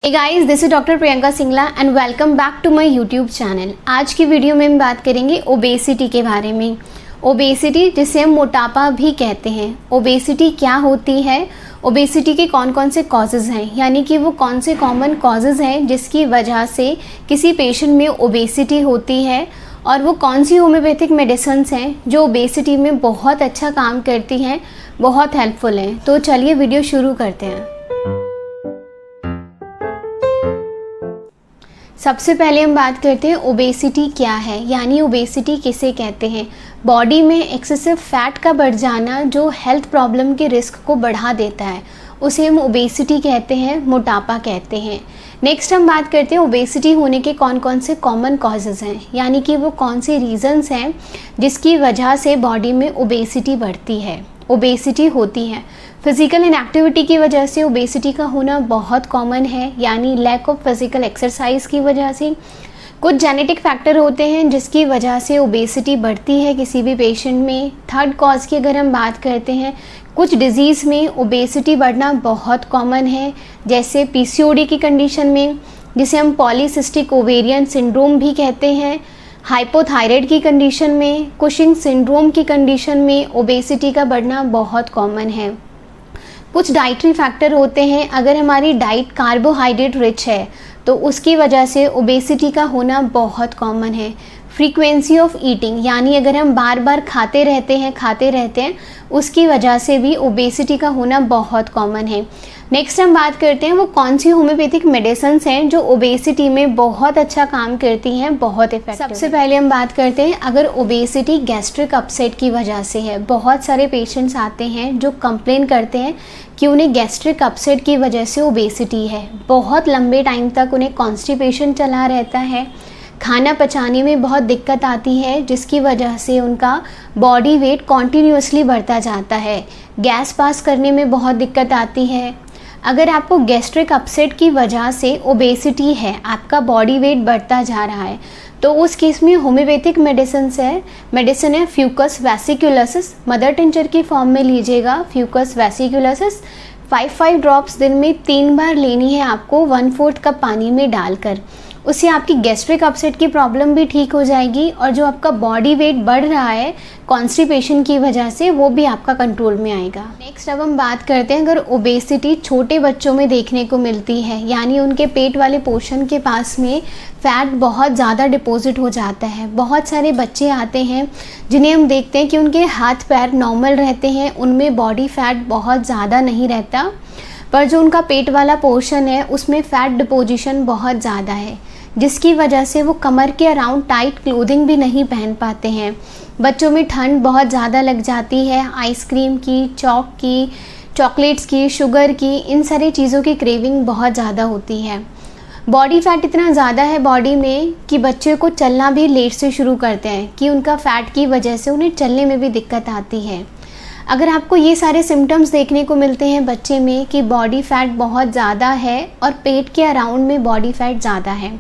Hey guys, this is doctor Priyanka Singla and welcome back to my YouTube channel. आज की video में हम बात करेंगे ओबेसिटी के बारे में। ओबेसिटी जिसे हम मोटापा भी कहते हैं। ओबेसिटी क्या होती है, ओबेसिटी के कौन कौन से कॉजेज़ हैं, यानी कि वो कौन से कॉमन कॉजेज़ हैं जिसकी वजह से किसी पेशेंट में ओबेसिटी होती है, और वो कौन सी होम्योपैथिक मेडिसिन्स हैं जो ओबेसिटी में बहुत अच्छा काम करती हैं, बहुत हेल्पफुल हैं। तो चलिए वीडियो शुरू करते हैं। सबसे पहले हम बात करते हैं ओबेसिटी क्या है, यानी ओबेसिटी किसे कहते हैं। बॉडी में एक्सेसिव फैट का बढ़ जाना जो हेल्थ प्रॉब्लम के रिस्क को बढ़ा देता है, उसे हम ओबेसिटी कहते हैं, मोटापा कहते हैं। नेक्स्ट हम बात करते हैं ओबेसिटी होने के कौन कौन से कॉमन कॉजेज़ हैं, यानी कि वो कौन से रीज़न्स हैं जिसकी वजह से बॉडी में ओबेसिटी बढ़ती है, ओबेसिटी होती है। फिज़िकल इनएक्टिविटी की वजह से ओबेसिटी का होना बहुत कॉमन है, यानी लैक ऑफ फिज़िकल एक्सरसाइज की वजह से। कुछ जेनेटिक फैक्टर होते हैं जिसकी वजह से ओबेसिटी बढ़ती है किसी भी पेशेंट में। थर्ड कॉज की अगर हम बात करते हैं, कुछ डिजीज़ में ओबेसिटी बढ़ना बहुत कॉमन है, जैसे पीसीओडी की कंडीशन में, जिसे हम पॉलीसिस्टिक ओवेरियन सिंड्रोम भी कहते हैं। हाइपोथायराइड की कंडीशन में, कुशिंग सिंड्रोम की कंडीशन में ओबेसिटी का बढ़ना बहुत कॉमन है। कुछ डाइटरी फैक्टर होते हैं, अगर हमारी डाइट कार्बोहाइड्रेट रिच है तो उसकी वजह से ओबेसिटी का होना बहुत कॉमन है। फ्रीक्वेंसी ऑफ ईटिंग, यानी अगर हम बार बार खाते रहते हैं उसकी वजह से भी ओबेसिटी का होना बहुत कॉमन है। नेक्स्ट हम बात करते हैं वो कौन सी होम्योपैथिक मेडिसिन्स हैं जो ओबेसिटी में बहुत अच्छा काम करती हैं, बहुत इफेक्टिव। सबसे पहले हम बात करते हैं अगर ओबेसिटी गैस्ट्रिक अपसेट की वजह से है। बहुत सारे पेशेंट्स आते हैं जो कंप्लेन करते हैं कि उन्हें गैस्ट्रिक अपसेट की वजह से ओबेसिटी है। बहुत लंबे टाइम तक उन्हें कॉन्स्टिपेशन चला रहता है, खाना पचाने में बहुत दिक्कत आती है, जिसकी वजह से उनका बॉडी वेट कॉन्टीन्यूसली बढ़ता जाता है। गैस पास करने में बहुत दिक्कत आती है। अगर आपको गैस्ट्रिक अपसेट की वजह से ओबेसिटी है, आपका बॉडी वेट बढ़ता जा रहा है, तो उस केस में होम्योपैथिक मेडिसिन है फ्यूकस वेसिकुलसिस। मदर टिंचर की फॉर्म में लीजिएगा फ्यूकस वेसिकुलसिस। 5 ड्रॉप्स दिन में 3 बार लेनी है आपको 1/4 कप पानी में डालकर। उससे आपकी गैस्ट्रिक अपसेट की प्रॉब्लम भी ठीक हो जाएगी, और जो आपका बॉडी वेट बढ़ रहा है कॉन्स्टिपेशन की वजह से, वो भी आपका कंट्रोल में आएगा। नेक्स्ट अब हम बात करते हैं अगर ओबेसिटी छोटे बच्चों में देखने को मिलती है, यानी उनके पेट वाले पोर्शन के पास में फ़ैट बहुत ज़्यादा डिपॉजिट हो जाता है। बहुत सारे बच्चे आते हैं जिन्हें हम देखते हैं कि उनके हाथ पैर नॉर्मल रहते हैं, उनमें बॉडी फैट बहुत ज़्यादा नहीं रहता, पर जो उनका पेट वाला पोर्शन है उसमें फ़ैट डिपोजिशन बहुत ज़्यादा है, जिसकी वजह से वो कमर के अराउंड टाइट क्लोथिंग भी नहीं पहन पाते हैं। बच्चों में ठंड बहुत ज़्यादा लग जाती है। आइसक्रीम की, चॉक की, चॉकलेट्स की, शुगर की, इन सारी चीज़ों की क्रेविंग बहुत ज़्यादा होती है। बॉडी फैट इतना ज़्यादा है बॉडी में कि बच्चे को चलना भी लेट से शुरू करते हैं, कि उनका फ़ैट की वजह से उन्हें चलने में भी दिक्कत आती है। अगर आपको ये सारे सिम्टम्स देखने को मिलते हैं बच्चे में कि बॉडी फैट बहुत ज़्यादा है और पेट के अराउंड में बॉडी फैट ज़्यादा है,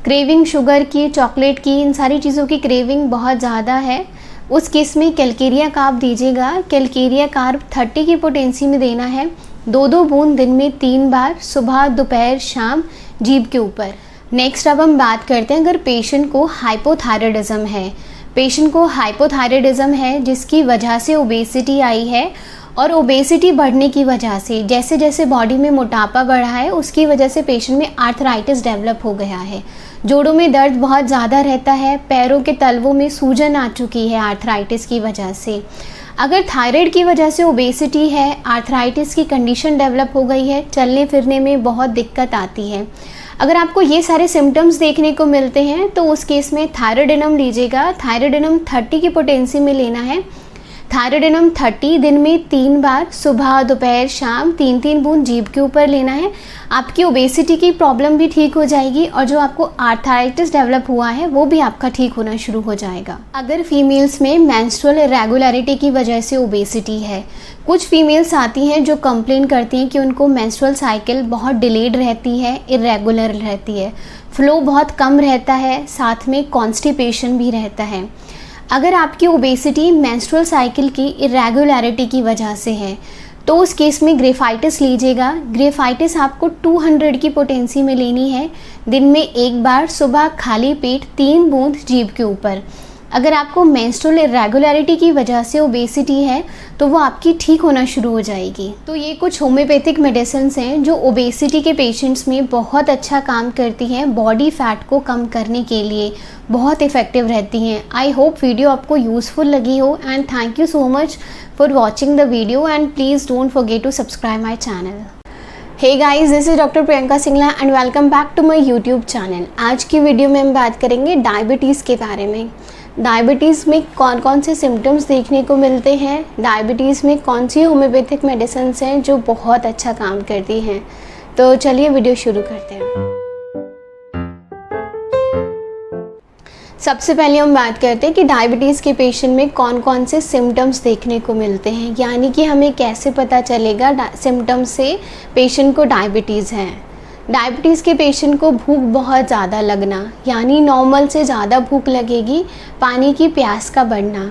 क्रेविंग शुगर की, चॉकलेट की, इन सारी चीज़ों की क्रेविंग बहुत ज़्यादा है, उस केस में कैलकेरिया कार्ब दीजिएगा। कैलकेरिया कार्ब 30 की पोटेंसी में देना है, 2-2 बूंद दिन में 3 बार, सुबह, दोपहर, शाम, जीभ के ऊपर। नेक्स्ट अब हम बात करते हैं अगर पेशेंट को हाइपोथायराइडिज्म है। पेशेंट को हाइपोथायराइडिज्म है जिसकी वजह से ओबेसिटी आई है, और ओबेसिटी बढ़ने की वजह से जैसे जैसे बॉडी में मोटापा बढ़ा है उसकी वजह से पेशेंट में आर्थराइटिस डेवलप हो गया है। जोड़ों में दर्द बहुत ज़्यादा रहता है, पैरों के तलवों में सूजन आ चुकी है आर्थराइटिस की वजह से। अगर थायराइड की वजह से ओबेसिटी है, आर्थराइटिस की कंडीशन डेवलप हो गई है, चलने फिरने में बहुत दिक्कत आती है। अगर आपको ये सारे सिम्टम्स देखने को मिलते हैं तो उस केस में थायरोडिनम लीजिएगा। थायरोडिनम 30 की पोटेंसी में लेना है। थायरोडिनम 30 दिन में 3 बार, सुबह, दोपहर, शाम, 3-3 बूंद जीभ के ऊपर लेना है। आपकी ओबेसिटी की प्रॉब्लम भी ठीक हो जाएगी, और जो आपको आर्थराइटिस डेवलप हुआ है वो भी आपका ठीक होना शुरू हो जाएगा। अगर फीमेल्स में मेंस्ट्रुअल इरेगुलरिटी की वजह से ओबेसिटी है, कुछ फीमेल्स आती हैं जो कंप्लेन करती हैं कि उनको मेंस्ट्रुअल साइकिल बहुत डिलेड रहती है, इरेगुलर रहती है, फ्लो बहुत कम रहता है, साथ में कॉन्स्टिपेशन भी रहता है। अगर आपकी ओबेसिटी मेंस्ट्रुअल साइकिल की इरेगुलरिटी की वजह से है तो उस केस में ग्रेफाइटिस लीजिएगा। ग्रेफाइटिस आपको 200 की पोटेंसी में लेनी है। दिन में एक बार सुबह खाली पेट 3 बूंद जीभ के ऊपर। अगर आपको मेंस्ट्रुअल इरेगुलरिटी की वजह से ओबेसिटी है तो वो आपकी ठीक होना शुरू हो जाएगी। तो ये कुछ होम्योपैथिक मेडिसिन हैं जो ओबेसिटी के पेशेंट्स में बहुत अच्छा काम करती हैं, बॉडी फैट को कम करने के लिए बहुत इफ़ेक्टिव रहती हैं। आई होप वीडियो आपको यूज़फुल लगी हो and thank you so much for watching the video and please don't forget to subscribe my channel. Hey guys, this is doctor Priyanka Singla and welcome back to my YouTube channel. आज की video में हम बात करेंगे diabetes के बारे में। Diabetes में कौन कौन से सिम्टम्स देखने को मिलते हैं, डायबिटीज़ में कौन सी होम्योपैथिक मेडिसिन हैं जो बहुत अच्छा काम करती हैं। तो चलिए वीडियो शुरू करते हैं। सबसे पहले हम बात करते हैं कि डायबिटीज़ के पेशेंट में कौन कौन से सिम्टम्स देखने को मिलते हैं, यानी कि हमें कैसे पता चलेगा सिम्टम्स से पेशेंट को डायबिटीज़ है। डायबिटीज़ के पेशेंट को भूख बहुत ज़्यादा लगना, यानी नॉर्मल से ज़्यादा भूख लगेगी, पानी की प्यास का बढ़ना,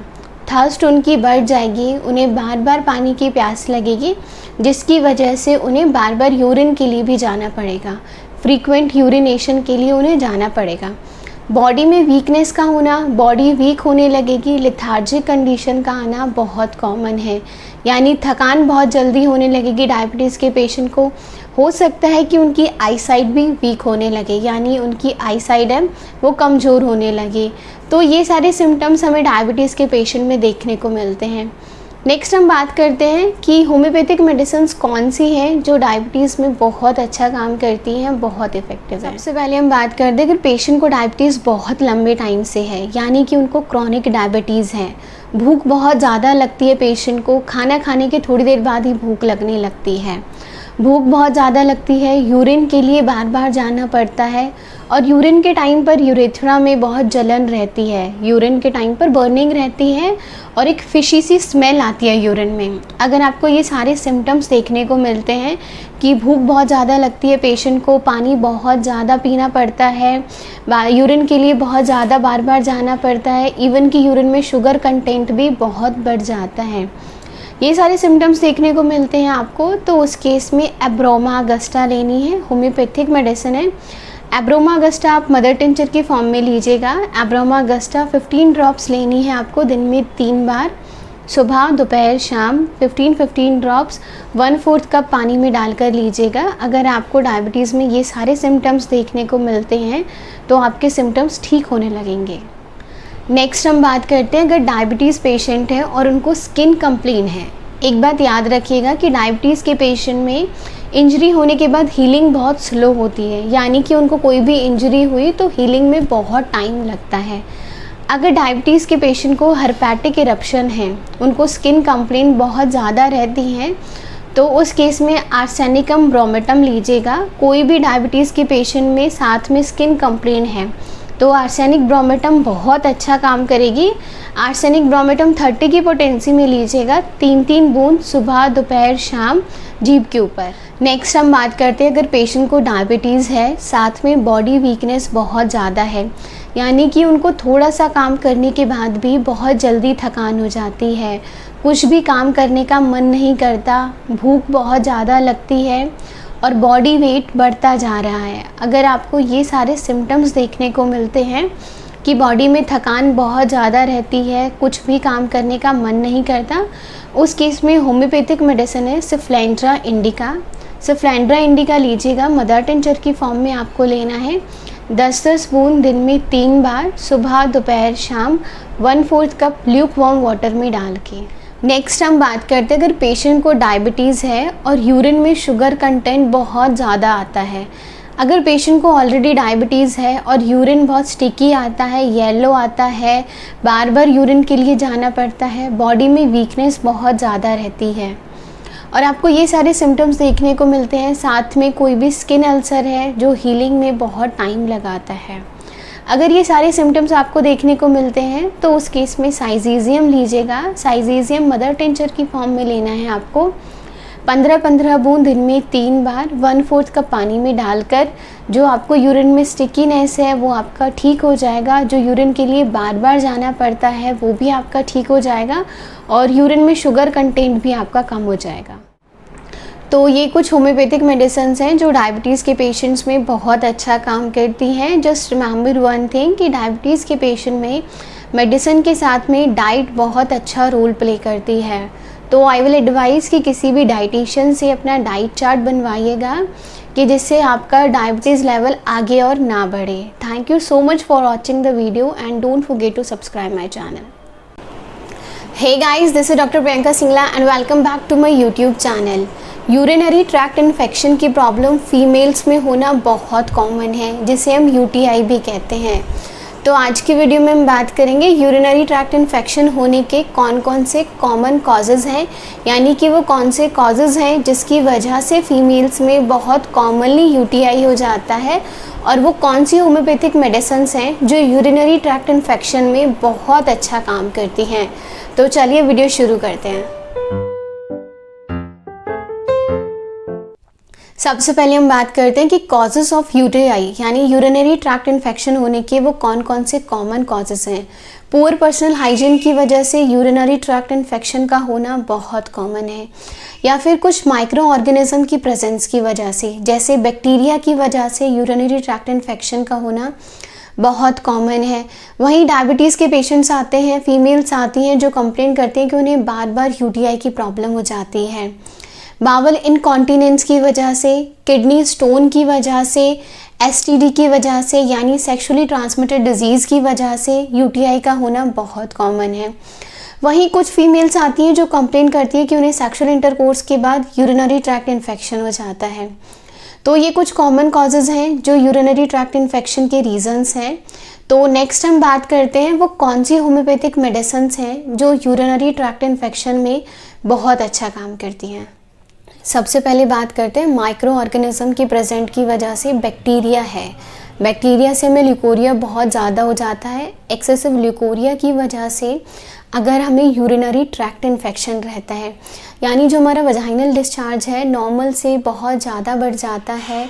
थर्स्ट उनकी बढ़ जाएगी, उन्हें बार बार पानी की प्यास लगेगी जिसकी वजह से उन्हें बार बार यूरिन के लिए भी जाना पड़ेगा, फ्रीक्वेंट यूरिनेशन के लिए उन्हें जाना पड़ेगा। बॉडी में वीकनेस का होना, बॉडी वीक होने लगेगी, लेथार्जिक कंडीशन का आना बहुत कॉमन है, यानी थकान बहुत जल्दी होने लगेगी डायबिटीज़ के पेशेंट को। हो सकता है कि उनकी आई साइट भी वीक होने लगे, यानी उनकी आई साइट है वो कमज़ोर होने लगे। तो ये सारे सिम्टम्स हमें डायबिटीज़ के पेशेंट में देखने को मिलते हैं। नेक्स्ट हम बात करते हैं कि होम्योपैथिक मेडिसिन कौन सी हैं जो डायबिटीज़ में बहुत अच्छा काम करती हैं, बहुत इफेक्टिव है। सबसे पहले हम बात करते हैं अगर पेशेंट को डायबिटीज़ बहुत लंबे टाइम से है, यानी कि उनको क्रॉनिक डायबिटीज़ है, भूख बहुत ज़्यादा लगती है पेशेंट को, खाना खाने के थोड़ी देर बाद ही भूख लगने लगती है, भूख बहुत ज़्यादा लगती है, यूरिन के लिए बार बार जाना पड़ता है और यूरिन के टाइम पर यूरेथ्रा में बहुत जलन रहती है, यूरिन के टाइम पर बर्निंग रहती है और एक फिशी सी स्मेल आती है यूरिन में। अगर आपको ये सारे सिम्टम्स देखने को मिलते हैं कि भूख बहुत ज़्यादा लगती है पेशेंट को, पानी बहुत ज़्यादा पीना पड़ता है, यूरिन के लिए बहुत ज़्यादा बार बार जाना पड़ता है, इवन कि यूरिन में शुगर कंटेंट भी बहुत बढ़ जाता है, ये सारे सिम्टम्स देखने को मिलते हैं आपको, तो उस केस में एब्रोमा अगस्टा लेनी है। होम्योपैथिक मेडिसिन है। एब्रोमा अगस्टा आप मदर टिंचर की फॉर्म में लीजिएगा। एब्रोमा अगस्टा 15 ड्रॉप्स लेनी है आपको दिन में 3 बार, सुबह दोपहर शाम 15 ड्रॉप्स 1/4 कप पानी में डालकर लीजिएगा। अगर आपको डायबिटीज़ में ये सारे सिम्टम्स देखने को मिलते हैं तो आपके सिम्टम्स ठीक होने लगेंगे। नेक्स्ट हम बात करते हैं अगर डायबिटीज़ पेशेंट है और उनको स्किन कंप्लेन है। एक बात याद रखिएगा कि डायबिटीज़ के पेशेंट में इंजरी होने के बाद हीलिंग बहुत स्लो होती है, यानी कि उनको कोई भी इंजरी हुई तो हीलिंग में बहुत टाइम लगता है। अगर डायबिटीज़ के पेशेंट को हर्पेटिक इरप्शन है, उनको स्किन कंप्लेन बहुत ज़्यादा रहती हैं, तो उस केस में आर्सेनिकम ब्रोमेटम लीजिएगा। कोई भी डायबिटीज़ के पेशेंट में साथ में स्किन कंप्लेन है तो आर्सेनिक ब्रोमेटम बहुत अच्छा काम करेगी। आर्सेनिक ब्रोमेटम 30 की पोटेंसी में लीजिएगा, 3 बूंद सुबह दोपहर शाम जीभ के ऊपर। नेक्स्ट हम बात करते हैं अगर पेशेंट को डायबिटीज़ है, साथ में बॉडी वीकनेस बहुत ज़्यादा है, यानी कि उनको थोड़ा सा काम करने के बाद भी बहुत जल्दी थकान हो जाती है, कुछ भी काम करने का मन नहीं करता, भूख बहुत ज़्यादा लगती है और बॉडी वेट बढ़ता जा रहा है। अगर आपको ये सारे सिम्टम्स देखने को मिलते हैं कि बॉडी में थकान बहुत ज़्यादा रहती है, कुछ भी काम करने का मन नहीं करता, उस केस में होम्योपैथिक मेडिसिन है सिफ्लेंड्रा इंडिका। सिफ्लेंड्रा इंडिका लीजिएगा, मदर टिंचर की फॉर्म में आपको लेना है, 10 बूंद दिन में 3 बार, सुबह दोपहर शाम 1/4 कप ल्यूक वार्म वाटर में डाल के। नेक्स्ट हम बात करते हैं अगर पेशेंट को डायबिटीज़ है और यूरिन में शुगर कंटेंट बहुत ज़्यादा आता है। अगर पेशेंट को ऑलरेडी डायबिटीज़ है और यूरिन बहुत स्टिकी आता है, येलो आता है, बार बार यूरिन के लिए जाना पड़ता है, बॉडी में वीकनेस बहुत ज़्यादा रहती है और आपको ये सारे सिम्टम्स देखने को मिलते हैं, साथ में कोई भी स्किन अल्सर है जो हीलिंग में बहुत टाइम लगाता है, अगर ये सारे सिम्टम्स आपको देखने को मिलते हैं तो उस केस में साइजीजियम लीजिएगा। साइजीजियम मदर टिंचर की फॉर्म में लेना है आपको, 15-15 बूंद दिन में 3 बार 1/4 कप पानी में डालकर। जो आपको यूरिन में स्टिकीनेस है वो आपका ठीक हो जाएगा, जो यूरिन के लिए बार बार जाना पड़ता है वो भी आपका ठीक हो जाएगा और यूरिन में शुगर कंटेंट भी आपका कम हो जाएगा। तो ये कुछ होम्योपैथिक मेडिसिन्स हैं जो डायबिटीज़ के पेशेंट्स में बहुत अच्छा काम करती हैं। जस्ट रिमेंबर वन थिंग कि डायबिटीज़ के पेशेंट में मेडिसिन के साथ में डाइट बहुत अच्छा रोल प्ले करती है। तो आई विल एडवाइज़ कि किसी भी डाइटिशियन से अपना डाइट चार्ट बनवाइएगा कि जिससे आपका डायबिटीज़ लेवल आगे और ना बढ़े। Thank you so much for watching the video and don't forget to subscribe my channel. Hey guys, this is doctor Priyanka Singla and welcome back to my YouTube channel. Urinary tract infection की problem females में होना बहुत common है, जिसे हम UTI भी कहते हैं। तो आज की वीडियो में हम बात करेंगे यूरिनरी ट्रैक्ट इन्फेक्शन होने के कौन कौन से कॉमन कॉजेज़ हैं, यानी कि वो कौन से कॉजेज़ हैं जिसकी वजह से फीमेल्स में बहुत कॉमनली यूटीआई हो जाता है, और वो कौन सी होम्योपैथिक मेडिसिन्स हैं जो यूरिनरी ट्रैक्ट इन्फेक्शन में बहुत अच्छा काम करती हैं। तो चलिए वीडियो शुरू करते हैं। सबसे पहले हम बात करते हैं कि कॉजेज़ ऑफ यूटीआई यानी यूरिनरी ट्रैक्ट इन्फेक्शन होने के वो कौन कौन से कॉमन कॉजेज़ हैं। पुअर पर्सनल हाइजीन की वजह से यूरिनरी ट्रैक्ट इन्फेक्शन का होना बहुत कॉमन है, या फिर कुछ माइक्रो ऑर्गेनिज्म की प्रेजेंस की वजह से, जैसे बैक्टीरिया की वजह से यूरिनरी ट्रैक्ट इन्फेक्शन का होना बहुत कॉमन है। वहीं डायबिटीज़ के पेशेंट्स आते हैं, फीमेल्स आती हैं जो कंप्लेन करती हैं कि उन्हें बार बार यूटीआई की प्रॉब्लम हो जाती है। बावल इनकॉन्टिनेंस की वजह से, किडनी स्टोन की वजह से, एसटीडी की वजह से यानी सेक्सुअली ट्रांसमिटेड डिजीज़ की वजह से यूटीआई का होना बहुत कॉमन है। वहीं कुछ फीमेल्स आती हैं जो कंप्लेन करती हैं कि उन्हें सेक्सुअल इंटरकोर्स के बाद यूरिनरी ट्रैक्ट इन्फेक्शन हो जाता है। तो ये कुछ कॉमन कॉजेज़ हैं जो यूरिनरी ट्रैक्ट इन्फेक्शन के रीज़न्स हैं। तो नेक्स्ट हम बात करते हैं वो कौन सी होम्योपैथिक मेडिसिन्स हैं जो यूरिनरी ट्रैक्ट इन्फेक्शन में बहुत अच्छा काम करती हैं। सबसे पहले बात करते हैं माइक्रो ऑर्गेनिज्म की प्रेजेंट की वजह से बैक्टीरिया है। बैक्टीरिया से हमें ल्यूकोरिया बहुत ज़्यादा हो जाता है। एक्सेसिव ल्यूकोरिया की वजह से अगर हमें यूरिनरी ट्रैक्ट इन्फेक्शन रहता है, यानी जो हमारा वजाइनल डिस्चार्ज है नॉर्मल से बहुत ज़्यादा बढ़ जाता है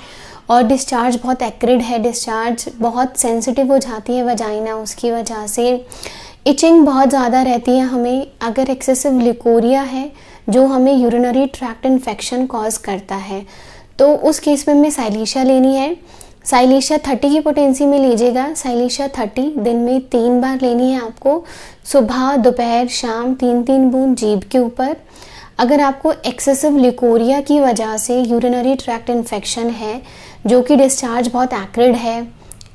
और डिस्चार्ज बहुत एक्रिड है, डिस्चार्ज बहुत सेंसिटिव हो जाती है वजाइना, उसकी वजह से इचिंग बहुत ज़्यादा रहती है हमें। अगर एक्सेसिव ल्यूकोरिया है जो हमें यूरिनरी ट्रैक्ट इन्फेक्शन कॉज करता है, तो उस केस में हमें साइलिशिया लेनी है। साइलिशिया 30 की पोटेंसी में लीजिएगा। साइलिशिया 30 दिन में 3 बार लेनी है आपको, सुबह दोपहर शाम 3-3 बूंद जीभ के ऊपर। अगर आपको एक्सेसिव ल्यूकोरिया की वजह से यूरिनरी ट्रैक्ट इन्फेक्शन है जो कि डिस्चार्ज बहुत एक्रिड है,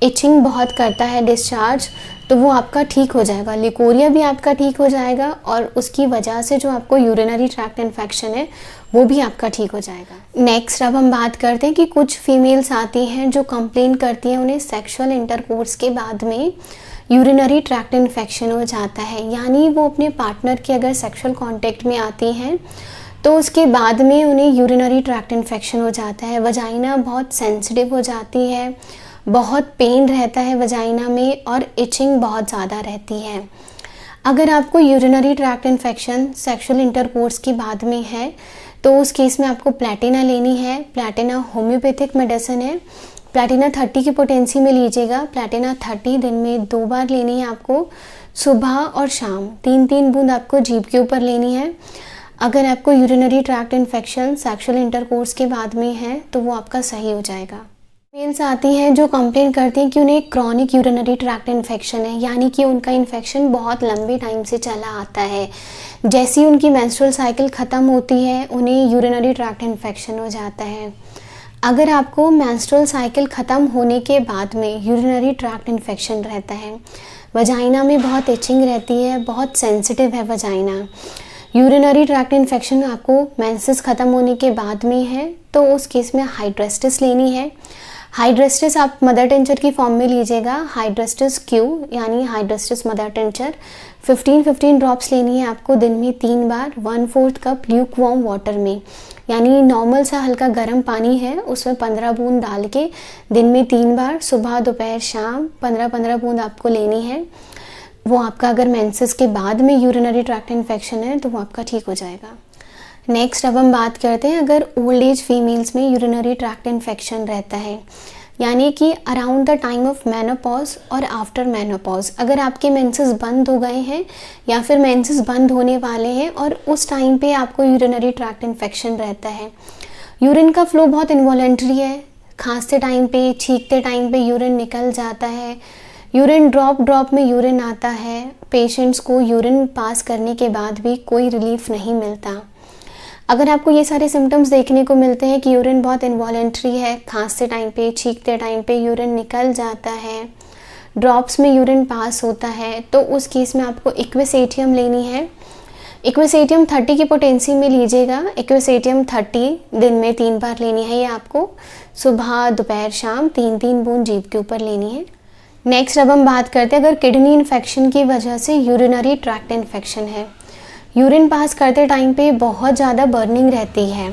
इचिंग बहुत करता है डिस्चार्ज, तो वो आपका ठीक हो जाएगा। ल्यूकोरिया भी आपका ठीक हो जाएगा और उसकी वजह से जो आपको यूरिनरी ट्रैक्ट इन्फेक्शन है वो भी आपका ठीक हो जाएगा। नेक्स्ट अब हम बात करते हैं कि कुछ फीमेल्स आती हैं जो कंप्लेन करती हैं उन्हें सेक्सुअल इंटरकोर्स के बाद में यूरिनरी ट्रैक्ट इन्फेक्शन हो जाता है, यानी वो अपने पार्टनर के अगर सेक्सुअल कॉन्टेक्ट में आती हैं तो उसके बाद में उन्हें यूरिनरी ट्रैक्ट इन्फेक्शन हो जाता है। वजाइना बहुत सेंसिटिव हो जाती है, बहुत पेन रहता है वजाइना में और इचिंग बहुत ज़्यादा रहती है। अगर आपको urinary tract infection sexual intercourse के बाद में है तो उस केस में आपको प्लैटिना लेनी है। प्लैटिना होम्योपैथिक मेडिसिन है। प्लैटिना 30 की पोटेंसी में लीजिएगा। प्लैटिना 30 दिन में 2 बार लेनी है आपको, सुबह और शाम 3-3 बूंद आपको जीभ के ऊपर लेनी है। अगर आपको urinary tract infection sexual intercourse के बाद में है तो वो आपका सही हो जाएगा। फीमेल्स आती हैं जो कंप्लेन करती हैं कि उन्हें क्रॉनिक यूरिनरी ट्रैक्ट इन्फेक्शन है, यानी कि उनका इन्फेक्शन बहुत लंबे टाइम से चला आता है। जैसे ही उनकी मेंस्ट्रुअल साइकिल ख़त्म होती है उन्हें यूरिनरी ट्रैक्ट इन्फेक्शन हो जाता है। अगर आपको मेंस्ट्रुअल साइकिल ख़त्म होने के बाद में यूरिनरी ट्रैक्ट इन्फेक्शन रहता है, वजाइना में बहुत इचिंग रहती है, बहुत सेंसिटिव है वजाइना, यूरिनरी ट्रैक्ट इन्फेक्शन आपको मेंसेस ख़त्म होने के बाद में है तो उस केस में हाइड्रेस्टिस लेनी है। हाइड्रेस्टिस आप मदर टिंचर की फॉर्म में लीजिएगा। हाइड्रेस्टिस क्यू यानी हाइड्रेस्टिस मदर टिंचर 15-15 ड्रॉप्स लेनी है आपको दिन में 3 बार, 1/4 कप ल्यूक वार्म वाटर में, यानी नॉर्मल सा हल्का गर्म पानी है उसमें 15 बूंद डाल के दिन में 3 बार, सुबह दोपहर शाम 15-15 बूंद आपको लेनी है। वो आपका अगर मेंसेस के बाद में यूरिनरी ट्रैक्ट इन्फेक्शन है तो वो आपका ठीक हो जाएगा। नेक्स्ट अब हम बात करते हैं अगर ओल्ड एज फीमेल्स में यूरिनरी ट्रैक्ट इन्फेक्शन रहता है, यानी कि around the time of menopause और आफ्टर मेनोपॉज, अगर आपके मेंसेस बंद हो गए हैं या फिर मेंसेस बंद होने वाले हैं और उस टाइम पे आपको यूरिनरी ट्रैक्ट इन्फेक्शन रहता है, यूरिन का फ्लो बहुत इनवॉलेंट्री है, खांसते टाइम पे, छींकते टाइम पे यूरिन निकल जाता है, यूरिन ड्रॉप में यूरिन आता है, पेशेंट्स को यूरिन पास करने के बाद भी कोई रिलीफ नहीं मिलता। अगर आपको ये सारे सिम्टम्स देखने को मिलते हैं कि यूरिन बहुत इनवॉलेंट्री है, खांसते टाइम पे, छींकते टाइम पे यूरिन निकल जाता है, ड्रॉप्स में यूरिन पास होता है, तो उस केस में आपको इक्विसेटियम लेनी है। इक्विसेटियम 30 की पोटेंसी में लीजिएगा। इक्विसेटियम 30 दिन में 3 बार लेनी है। ये आपको सुबह, दोपहर, शाम 3-3 बूंद जीभ के ऊपर लेनी है। नेक्स्ट अब हम बात करते हैं अगर किडनी इन्फेक्शन की वजह से यूरिनरी ट्रैक्ट इन्फेक्शन है। यूरिन पास करते टाइम पे बहुत ज़्यादा बर्निंग रहती है।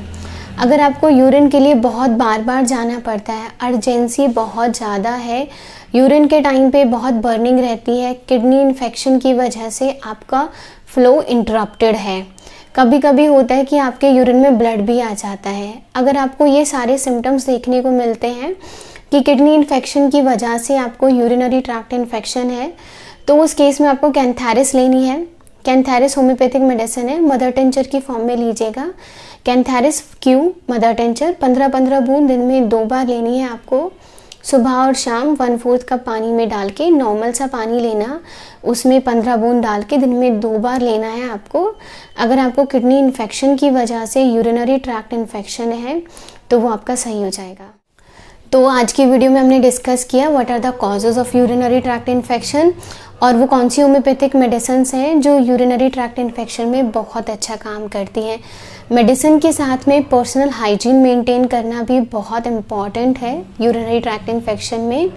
अगर आपको यूरिन के लिए बहुत बार बार जाना पड़ता है, अर्जेंसी बहुत ज़्यादा है, यूरिन के टाइम पे बहुत बर्निंग रहती है, किडनी इन्फेक्शन की वजह से आपका फ़्लो इंटरप्टेड है, कभी कभी होता है कि आपके यूरिन में ब्लड भी आ जाता है। अगर आपको ये सारे सिम्टम्स देखने को मिलते हैं कि किडनी इन्फेक्शन की वजह से आपको यूरिनरी ट्रैक्ट इन्फेक्शन है, तो उस केस में आपको कैंथैरिस लेनी है। कैंथैरिस होम्योपैथिक मेडिसिन है, मदर टिंचर की फॉर्म में लीजिएगा। कैंथैरिस क्यू मदर टिंचर 15-15 बूंद दिन में 2 बार लेनी है आपको। सुबह और शाम 1/4 कप पानी में डाल के, नॉर्मल सा पानी लेना, उसमें 15 बूंद डाल के दिन में 2 बार लेना है आपको। अगर आपको किडनी इन्फेक्शन की वजह से यूरिनरी ट्रैक्ट इन्फेक्शन है तो वो आपका सही हो जाएगा। तो आज की वीडियो में हमने डिस्कस किया what are the causes of urinary tract infection और वो कौन सी होम्योपैथिक मेडिसिन्स हैं जो यूरिनरी ट्रैक्ट इन्फेक्शन में बहुत अच्छा काम करती हैं। मेडिसिन के साथ में पर्सनल हाइजीन मेंटेन करना भी बहुत इम्पॉर्टेंट है यूरिनरी ट्रैक्ट इन्फेक्शन में।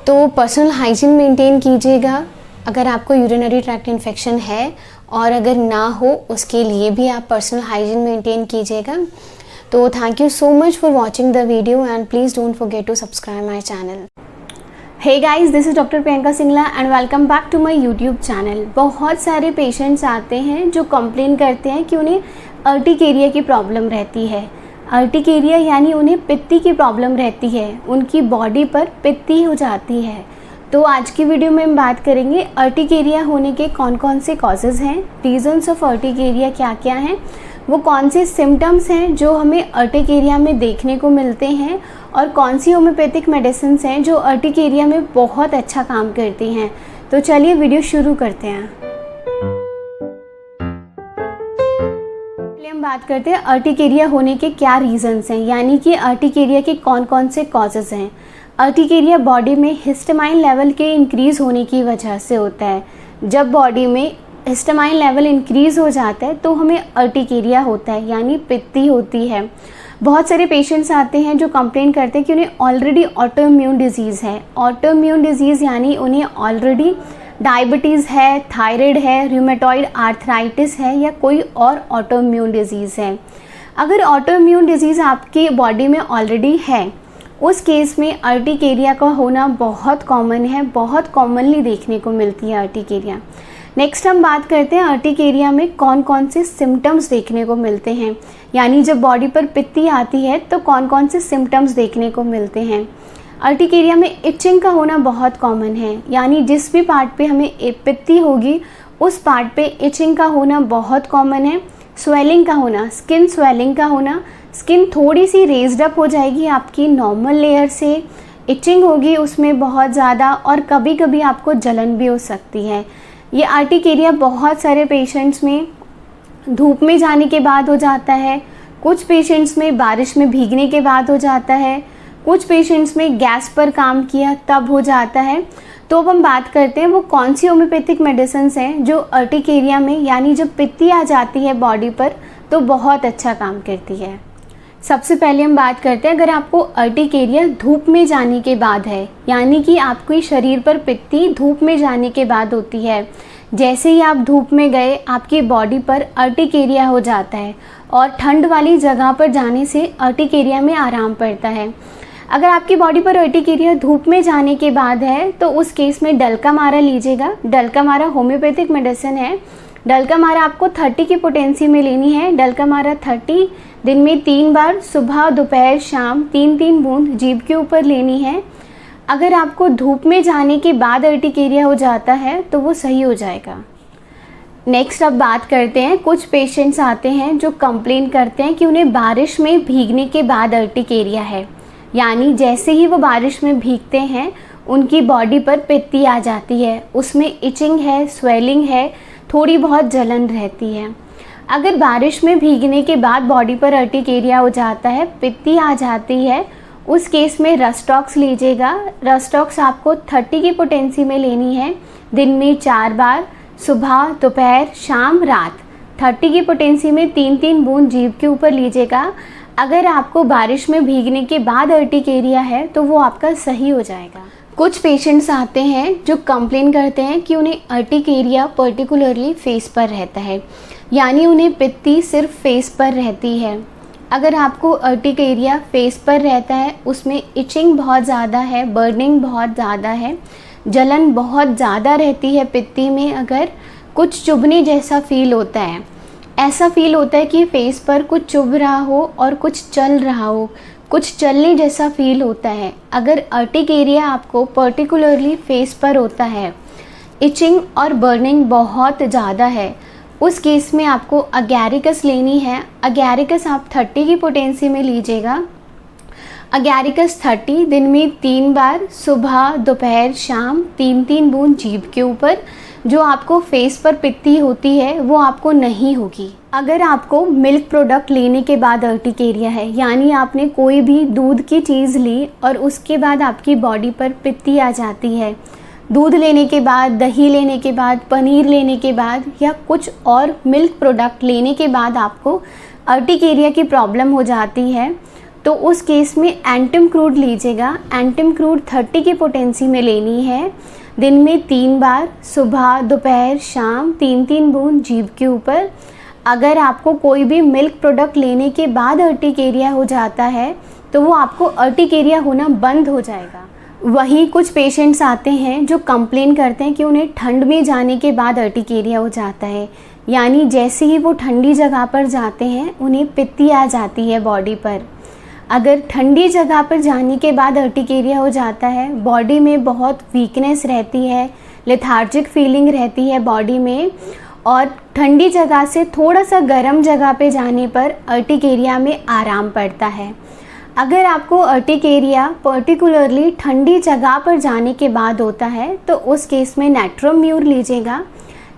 तो पर्सनल हाइजीन मेंटेन कीजिएगा अगर आपको यूरिनरी ट्रैक्ट इन्फेक्शन है, और अगर ना हो उसके लिए भी आप पर्सनल हाइजीन मेंटेन कीजिएगा। तो thank you so much for watching the video and please don't forget to subscribe my channel. Hey guys, this is doctor Priyanka Singla and welcome back to my YouTube channel. बहुत सारे patients आते हैं जो complain करते हैं कि उन्हें अर्टिकेरिया की प्रॉब्लम रहती है। अर्टिकेरिया यानी उन्हें पित्ती की प्रॉब्लम रहती है, उनकी बॉडी पर पित्ती हो जाती है। तो आज की वीडियो में हम बात करेंगे अर्टिकेरिया होने के कौन कौन से कॉजेज़ हैं, रीजंस ऑफ अर्टिकेरिया क्या क्या हैं, वो कौन से सिम्टम्स हैं जो हमें अर्टिकेरिया में देखने को मिलते हैं, और कौन सी होम्योपैथिक मेडिसिन्स हैं जो अर्टिकेरिया में बहुत अच्छा काम करती हैं। तो चलिए वीडियो शुरू करते हैं। पहले हम बात करते हैं अर्टिकेरिया होने के क्या रीजंस हैं, यानी कि अर्टिकेरिया के कौन कौन से कॉजेज़ हैं। अर्टिकेरिया बॉडी में हिस्टामाइन लेवल के इंक्रीज़ होने की वजह से होता है। जब बॉडी में हिस्टामाइन लेवल इंक्रीज़ हो जाता है तो हमें अर्टिकेरिया होता है, यानी पित्ती होती है। बहुत सारे पेशेंट्स आते हैं जो कंप्लेन करते हैं कि उन्हें ऑलरेडी ऑटो इम्यून डिजीज़ है। ऑटो इम्यून डिजीज़ यानी उन्हें ऑलरेडी डायबिटीज़ है, थायराइड है, रूमेटॉइड आर्थराइटिस है या कोई और ऑटो इम्यून डिजीज़ है। अगर ऑटो इम्यून डिजीज़ आपकी बॉडी में ऑलरेडी है, उस केस में अर्टिकेरिया का होना बहुत कॉमन है, बहुत कॉमनली देखने को मिलती है अर्टिकेरिया। नेक्स्ट हम बात करते हैं अर्टिकेरिया में कौन कौन से सिम्टम्स देखने को मिलते हैं, यानी जब बॉडी पर पित्ती आती है तो कौन कौन से सिम्टम्स देखने को मिलते हैं। अर्टिकेरिया में इचिंग का होना बहुत कॉमन है, यानी जिस भी पार्ट पे हमें पित्ती होगी उस पार्ट पे इचिंग का होना बहुत कॉमन है। स्वेलिंग का होना, स्किन स्वेलिंग का होना, स्किन थोड़ी सी रेज्ड अप हो जाएगी आपकी नॉर्मल लेयर से, इचिंग होगी उसमें बहुत ज़्यादा, और कभी कभी आपको जलन भी हो सकती है। ये अर्टिकेरिया बहुत सारे पेशेंट्स में धूप में जाने के बाद हो जाता है, कुछ पेशेंट्स में बारिश में भीगने के बाद हो जाता है, कुछ पेशेंट्स में गैस पर काम किया तब हो जाता है। तो अब हम बात करते हैं वो कौन सी होम्योपैथिक मेडिसिन्स हैं जो अर्टिकेरिया में, यानी जब पित्ती आ जाती है बॉडी पर, तो बहुत अच्छा काम करती है। सबसे पहले हम बात करते हैं अगर आपको अर्टिकेरिया धूप में जाने के बाद है, यानी कि आपके शरीर पर पित्ती धूप में जाने के बाद होती है। जैसे ही आप धूप में गए आपकी बॉडी पर अर्टिकेरिया हो जाता है, और ठंड वाली जगह पर जाने से अर्टिकेरिया में आराम पड़ता है। अगर आपकी बॉडी पर अर्टिकेरिया धूप में जाने के बाद है तो उस केस में डलकामारा लीजिएगा। डलकामारा होम्योपैथिक मेडिसिन है। डलकामारा आपको 30 की पोटेंसी में लेनी है। डलकामारा 30 दिन में 3 बार, सुबह, दोपहर, शाम 3-3 बूंद जीभ के ऊपर लेनी है। अगर आपको धूप में जाने के बाद अर्टिकेरिया हो जाता है तो वो सही हो जाएगा। नेक्स्ट अब बात करते हैं, कुछ पेशेंट्स आते हैं जो कंप्लेन करते हैं कि उन्हें बारिश में भीगने के बाद अर्टिकेरिया है, यानी जैसे ही वो बारिश में भीगते हैं उनकी बॉडी पर पित्ती आ जाती है, उसमें इचिंग है, स्वेलिंग है, थोड़ी बहुत जलन रहती है। अगर बारिश में भीगने के बाद बॉडी पर अर्टिकेरिया हो जाता है, पित्ती आ जाती है, उस केस में रस्टॉक्स लीजिएगा। रस्टॉक्स आपको 30 की पोटेंसी में लेनी है, दिन में 4 बार, सुबह, दोपहर, शाम, रात। 30 की पोटेंसी में 3-3 बूंद जीभ के ऊपर लीजिएगा। अगर आपको बारिश में भीगने के बाद अर्टिकेरिया है तो वो आपका सही हो जाएगा। कुछ पेशेंट्स आते हैं जो कंप्लेन करते हैं कि उन्हें अर्टिकेरिया पर्टिकुलरली फेस पर रहता है, यानी उन्हें पित्ती सिर्फ फेस पर रहती है। अगर आपको अर्टिकेरिया फेस पर रहता है, उसमें इचिंग बहुत ज़्यादा है, बर्निंग बहुत ज़्यादा है, जलन बहुत ज़्यादा रहती है पित्ती में, अगर कुछ चुभने जैसा फील होता है, ऐसा फील होता है कि फेस पर कुछ चुभ रहा हो और कुछ चल रहा हो, कुछ चलने जैसा फील होता है। अगर अर्टिकेरिया आपको पर्टिकुलरली फेस पर होता है, इचिंग और बर्निंग बहुत ज़्यादा है, उस केस में आपको अगैरिकस लेनी है। अगैरिकस आप 30 की पोटेंसी में लीजिएगा। अगैरिकस 30 दिन में 3 बार, सुबह, दोपहर, शाम, 3-3 बूंद जीभ के ऊपर। जो आपको फेस पर पित्ती होती है वो आपको नहीं होगी। अगर आपको मिल्क प्रोडक्ट लेने के बाद अर्टिकेरिया है, यानी आपने कोई भी दूध की चीज़ ली और उसके बाद आपकी बॉडी पर पित्ती आ जाती है, दूध लेने के बाद, दही लेने के बाद, पनीर लेने के बाद या कुछ और मिल्क प्रोडक्ट लेने के बाद आपको अर्टिकेरिया की प्रॉब्लम हो जाती है, तो उस केस में एंटम क्रूड लीजिएगा। एंटम क्रूड 30 की पोटेंसी में लेनी है, दिन में 3 बार, सुबह, दोपहर, शाम, 3-3 बूंद जीभ के ऊपर। अगर आपको कोई भी मिल्क प्रोडक्ट लेने के बाद अर्टिकेरिया हो जाता है तो वो आपको अर्टिकेरिया होना बंद हो जाएगा। वहीं कुछ पेशेंट्स आते हैं जो कंप्लेन करते हैं कि उन्हें ठंड में जाने के बाद अर्टिकेरिया हो जाता है, यानी जैसे ही वो ठंडी जगह पर जाते हैं उन्हें पित्ती आ जाती है बॉडी पर। अगर ठंडी जगह पर जाने के बाद अर्टिकेरिया हो जाता है, बॉडी में बहुत वीकनेस रहती है, लेथार्जिक फीलिंग रहती है बॉडी में, और ठंडी जगह से थोड़ा सा गर्म जगह पे जाने पर अर्टिकेरिया में आराम पड़ता है। अगर आपको अर्टिकेरिया पर्टिकुलरली ठंडी जगह पर जाने के बाद होता है तो उस केस में नेट्रम म्यूर लीजिएगा।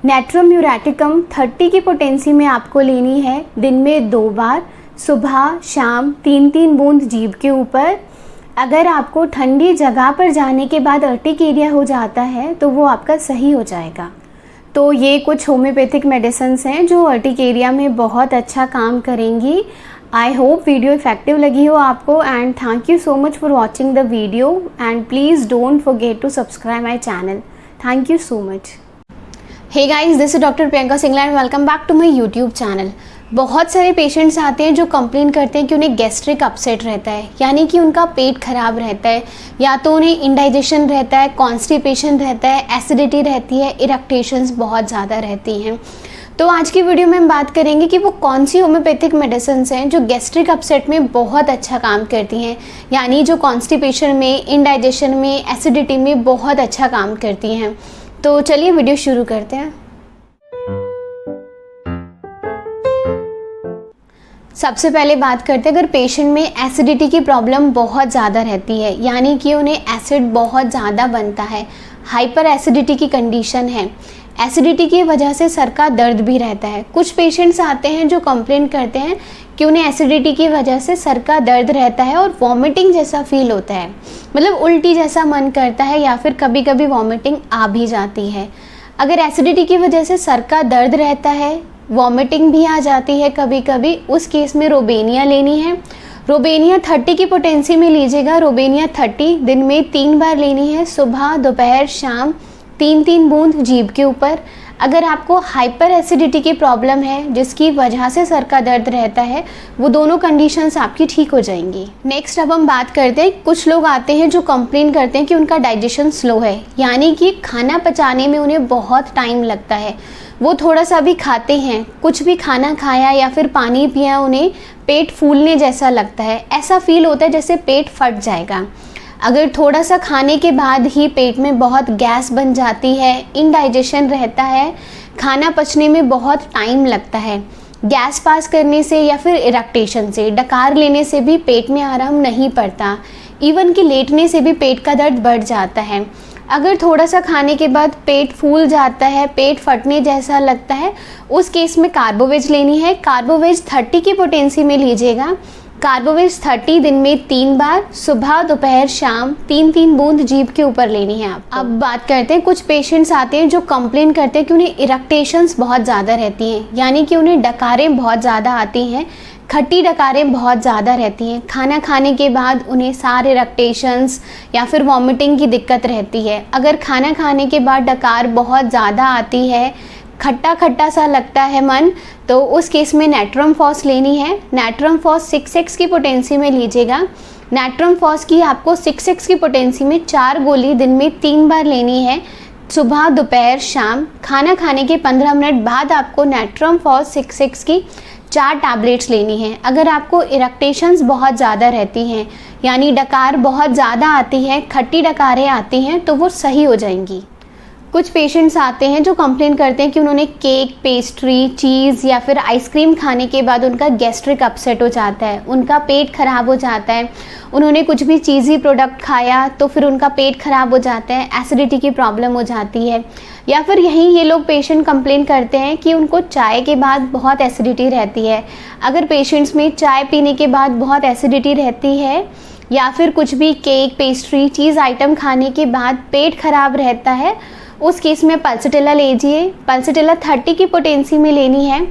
नेट्रम म्यूरेटिकम 30 की पोटेंसी में आपको लेनी है, दिन में 2 बार, सुबह, शाम, 3-3 बूंद जीभ के ऊपर। अगर आपको ठंडी जगह पर जाने के बाद अर्टिकेरिया हो जाता है तो वो आपका सही हो जाएगा। तो ये कुछ होम्योपैथिक मेडिसिन्स हैं जो अर्टिकेरिया में बहुत अच्छा काम करेंगी। आई होप वीडियो इफेक्टिव लगी हो आपको, and thank you so much for watching the video, and please don't forget to subscribe my channel. Thank you so much. Hey guys, this is doctor Priyanka Singla and welcome back to my YouTube channel. बहुत सारे patients आते हैं जो complain करते हैं कि उन्हें gastric upset रहता है, यानी कि उनका पेट खराब रहता है, या तो उन्हें इंडाइजेशन रहता है, कॉन्स्टिपेशन रहता है, एसिडिटी रहती है, इरिटेशंस बहुत ज़्यादा रहती हैं। तो आज की वीडियो में हम बात करेंगे कि वो कौन सी होम्योपैथिक मेडिसिन्स हैं जो गैस्ट्रिक अपसेट में बहुत अच्छा काम करती हैं, यानी जो कॉन्स्टिपेशन में, इंडाइजेशन में, एसिडिटी में बहुत अच्छा काम करती हैं। तो चलिए वीडियो शुरू करते हैं। सबसे पहले बात करते हैं, अगर पेशेंट में एसिडिटी की प्रॉब्लम बहुत ज़्यादा रहती है, यानी कि उन्हें एसिड बहुत ज़्यादा बनता है, हाइपर एसिडिटी की कंडीशन है, एसिडिटी की वजह से सर का दर्द भी रहता है। कुछ पेशेंट्स आते हैं जो कंप्लेन करते हैं कि उन्हें एसिडिटी की वजह से सर का दर्द रहता है और वॉमिटिंग जैसा फील होता है, मतलब उल्टी जैसा मन करता है, या फिर कभी कभी वॉमिटिंग आ भी जाती है। अगर एसिडिटी की वजह से सर का दर्द रहता है, वॉमिटिंग भी आ जाती है कभी कभी, उस केस में रोबेनिया लेनी है। रोबेनिया 30 की पोटेंसी में लीजिएगा। रोबेनिया 30 दिन में 3 बार लेनी है, सुबह, दोपहर, शाम, 3-3 बूंद जीभ के ऊपर। अगर आपको हाइपर एसिडिटी की प्रॉब्लम है जिसकी वजह से सर का दर्द रहता है, वो दोनों कंडीशंस आपकी ठीक हो जाएंगी। नेक्स्ट अब हम बात करते हैं, कुछ लोग आते हैं जो कंप्लेन करते हैं कि उनका डाइजेशन स्लो है, यानी कि खाना पचाने में उन्हें बहुत टाइम लगता है। वो थोड़ा सा भी खाते हैं, कुछ भी खाना खाया या फिर पानी पिया, उन्हें पेट फूलने जैसा लगता है, ऐसा फील होता है जैसे पेट फट जाएगा। अगर थोड़ा सा खाने के बाद ही पेट में बहुत गैस बन जाती है, इनडाइजेशन रहता है, खाना पचने में बहुत टाइम लगता है। गैस पास करने से या फिर इरेक्टेशन से, डकार लेने से भी पेट में आराम नहीं पड़ता। इवन कि लेटने से भी पेट का दर्द बढ़ जाता है। अगर थोड़ा सा खाने के बाद पेट फूल जाता है, पेट फटने जैसा लगता है, उस केस में कार्बोवेज लेनी है। कार्बोवेज 30 की पोटेंसी में लीजिएगा। कार्बोवेज 30 दिन में 3 बार, सुबह दोपहर शाम 3-3 बूंद जीभ के ऊपर लेनी है आप। अब बात करते हैं, कुछ पेशेंट्स आते हैं जो कंप्लेन करते हैं कि उन्हें इरेक्टेशंस बहुत ज़्यादा रहती हैं, यानी कि उन्हें डकारें बहुत ज़्यादा आती हैं, खट्टी डकारें बहुत ज़्यादा रहती हैं। खाना खाने के बाद उन्हें सारे इरेक्टेशंस या फिर वॉमिटिंग की दिक्कत रहती है। अगर खाना खाने के बाद डकार बहुत ज़्यादा आती है, खट्टा खट्टा सा लगता है मन, तो उस केस में नेट्रम फॉस लेनी है। नेट्रम फॉस 6x की पोटेंसी में लीजिएगा। नेट्रम फॉस की आपको 6x की पोटेंसी में 4 गोली दिन में 3 बार लेनी है, सुबह दोपहर शाम। खाना खाने के 15 मिनट बाद आपको नेट्रम फॉस 6x की 4 टैबलेट्स लेनी है। अगर आपको इरेक्टेशंस बहुत ज़्यादा रहती हैं, यानी डकार बहुत ज़्यादा आती है, खट्टी डकारें आती हैं, तो वो सही हो जाएंगी। कुछ पेशेंट्स आते हैं जो कंप्लेन करते हैं कि उन्होंने केक, पेस्ट्री, चीज़ या फिर आइसक्रीम खाने के बाद उनका गैस्ट्रिक अपसेट हो जाता है, उनका पेट खराब हो जाता है। उन्होंने कुछ भी चीज़ी प्रोडक्ट खाया तो फिर उनका पेट खराब हो जाता है, एसिडिटी की प्रॉब्लम हो जाती है। या फिर यहीं ये लोग पेशेंट कंप्लेन करते हैं कि उनको चाय के बाद बहुत एसिडिटी रहती है। अगर पेशेंट्स में चाय पीने के बाद बहुत एसिडिटी रहती है या फिर कुछ भी केक, पेस्ट्री, चीज़ आइटम खाने के बाद पेट खराब रहता है, उस केस में पल्सटिला लीजिए। पल्सटिला 30 की पोटेंसी में लेनी है।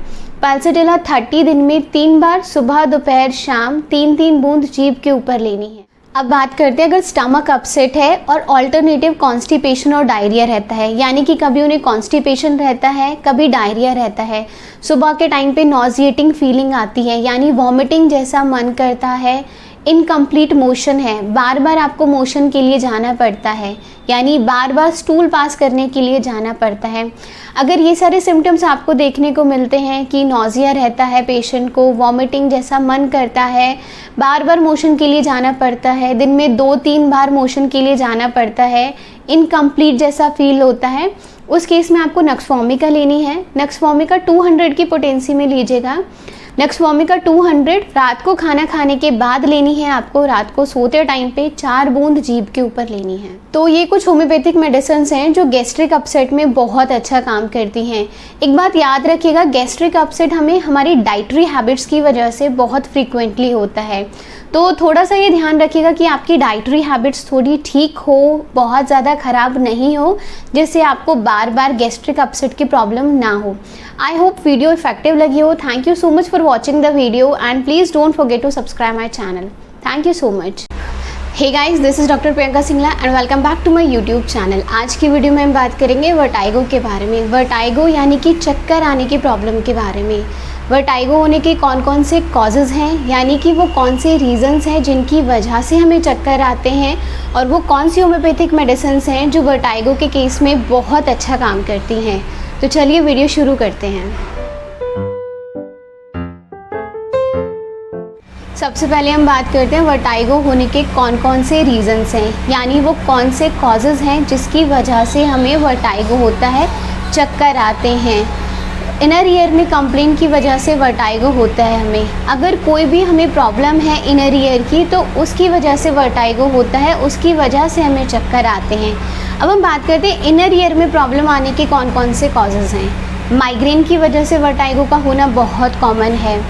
पल्सटिला 30 दिन में 3 बार, सुबह दोपहर शाम 3-3 बूंद जीभ के ऊपर लेनी है। अब बात करते हैं, अगर स्टमक अपसेट है और ऑल्टरनेटिव कॉन्स्टिपेशन और डायरिया रहता है, यानी कि कभी उन्हें कॉन्स्टिपेशन रहता है, कभी डायरिया रहता है, सुबह के टाइम पे नॉजिएटिंग फीलिंग आती है, यानी वॉमिटिंग जैसा मन करता है, इनकम्प्लीट मोशन है, बार बार आपको मोशन के लिए जाना पड़ता है, यानी बार बार स्टूल पास करने के लिए जाना पड़ता है। अगर ये सारे सिम्टम्स आपको देखने को मिलते हैं कि नॉजिया रहता है पेशेंट को, वॉमिटिंग जैसा मन करता है, बार बार मोशन के लिए जाना पड़ता है, दिन में 2-3 बार मोशन के लिए जाना पड़ता है, इनकम्प्लीट जैसा फील होता है, उस केस में आपको नक्सफॉर्मिका लेनी है। नक्सफॉर्मिका 200 की पोटेंसी में लीजिएगा। नक्सफॉर्मिका 200 रात को खाना खाने के बाद लेनी है आपको। रात को सोते टाइम पे 4 बूंद जीभ के ऊपर लेनी है। तो ये कुछ होम्योपैथिक मेडिसिन हैं जो गैस्ट्रिक अपसेट में बहुत अच्छा काम करती हैं। एक बात याद रखिएगा, गैस्ट्रिक अपसेट हमें हमारी डाइटरी हैबिट्स की वजह से बहुत फ्रीक्वेंटली होता है, तो थोड़ा सा ये ध्यान रखिएगा कि आपकी डाइटरी हैबिट्स थोड़ी ठीक हो, बहुत ज़्यादा ख़राब नहीं हो, जिससे आपको बार बार गैस्ट्रिक अपसेट की प्रॉब्लम ना हो। आई होप वीडियो इफेक्टिव लगी हो। Thank you so much for watching the video and please don't forget to subscribe my channel. Thank you so much. Hey guys, this is doctor Priyanka Singla and welcome back to my YouTube channel. आज की video में हम बात करेंगे vertigo के बारे में। Vertigo यानी कि चक्कर आने की प्रॉब्लम के बारे में। वर्टाइगो होने के कौन कौन से कॉजेज़ हैं, यानी कि वो कौन से रीज़न्स हैं जिनकी वजह से हमें चक्कर आते हैं, और वो कौन सी होम्योपैथिक मेडिसिन्स हैं जो वर्टाइगो के केस में बहुत अच्छा काम करती हैं। तो चलिए वीडियो शुरू करते हैं। सबसे पहले हम बात करते हैं वर्टाइगो होने के कौन कौन से रीज़न्स हैं, यानी वो कौन से कॉजेज़ हैं जिसकी वजह से हमें वर्टाइगो होता है, चक्कर आते हैं। इनर ईयर में कंप्लेंट की वजह से वर्टाइगो होता है हमें। अगर कोई भी हमें प्रॉब्लम है इनर ईयर की, तो उसकी वजह से वर्टाइगो होता है, उसकी वजह से हमें चक्कर आते हैं। अब हम बात करते हैं इनर ईयर में प्रॉब्लम आने के कौन कौन से कॉजेज़ हैं। माइग्रेन की वजह से वर्टाइगो का होना बहुत कॉमन है,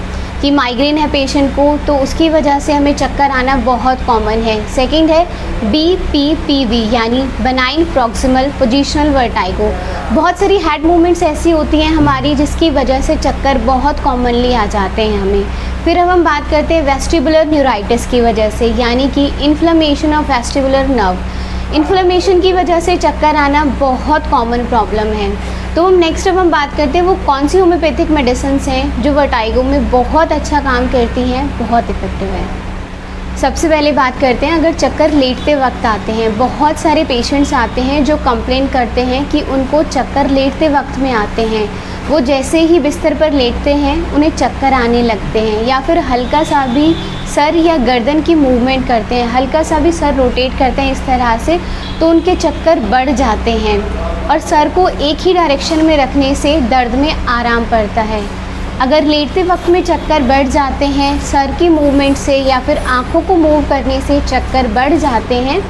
कि माइग्रेन है पेशेंट को तो उसकी वजह से हमें चक्कर आना बहुत कॉमन है। सेकंड है BPPV यानी बेनाइन प्रॉक्सिमल पोजिशनल वर्टाइगो। बहुत सारी हेड मूवमेंट्स ऐसी होती हैं हमारी जिसकी वजह से चक्कर बहुत कॉमनली आ जाते हैं हमें। फिर अब हम बात करते हैं वेस्टिबुलर न्यूराइटिस की वजह से, यानी कि inflammation of vestibular nerve. Inflammation की वजह से चक्कर आना बहुत कॉमन प्रॉब्लम है। तो नेक्स्ट अब हम बात करते हैं वो कौन सी होम्योपैथिक मेडिसिन्स हैं जो वर्टाइगो में बहुत अच्छा काम करती हैं, बहुत इफेक्टिव है। सबसे पहले बात करते हैं, अगर चक्कर लेटते वक्त आते हैं, बहुत सारे पेशेंट्स आते हैं जो कंप्लेन करते हैं कि उनको चक्कर लेटते वक्त में आते हैं। वो जैसे ही बिस्तर पर लेटते हैं उन्हें चक्कर आने लगते हैं, या फिर हल्का सा भी सर या गर्दन की मूवमेंट करते हैं, हल्का सा भी सर रोटेट करते हैं इस तरह से, तो उनके चक्कर बढ़ जाते हैं। और सर को एक ही डायरेक्शन में रखने से दर्द में आराम पड़ता है। अगर लेटते वक्त में चक्कर बढ़ जाते हैं, सर की मूवमेंट से या फिर आँखों को मूव करने से चक्कर बढ़ जाते हैं,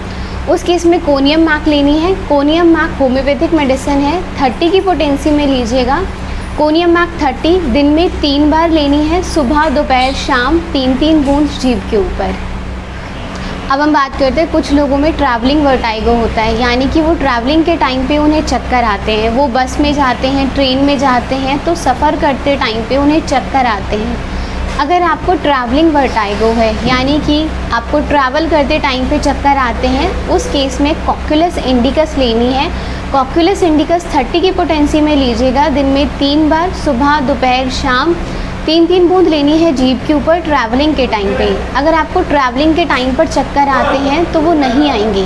उस केस में कोनियम मैक लेनी है। कोनियम मैक होम्योपैथिक मेडिसिन है, 30 की पोटेंसी में लीजिएगा। कोनियम मैक 30 दिन में 3 बार लेनी है, सुबह दोपहर शाम, 3-3 बूंद जीभ के ऊपर। अब हम बात करते हैं, कुछ लोगों में ट्रैवलिंग वर्टाइगो होता है, यानी कि वो ट्रैवलिंग के टाइम पे उन्हें चक्कर आते हैं। वो बस में जाते हैं, ट्रेन में जाते हैं, तो सफ़र करते टाइम पे उन्हें चक्कर आते हैं। अगर आपको ट्रैवलिंग वर्टाइगो है, यानी कि आपको ट्रैवल करते टाइम पे चक्कर आते हैं, उस केस में कॉक्युलस इंडिकस लेनी है। कॉक्युलस इंडिकस 30 की पोटेंसी में लीजिएगा, दिन में 3 बार, सुबह दोपहर शाम, 3-3 बूंद लेनी है जीभ के ऊपर ट्रैवलिंग के टाइम पे। अगर आपको ट्रैवलिंग के टाइम पर चक्कर आते हैं तो वो नहीं आएंगे।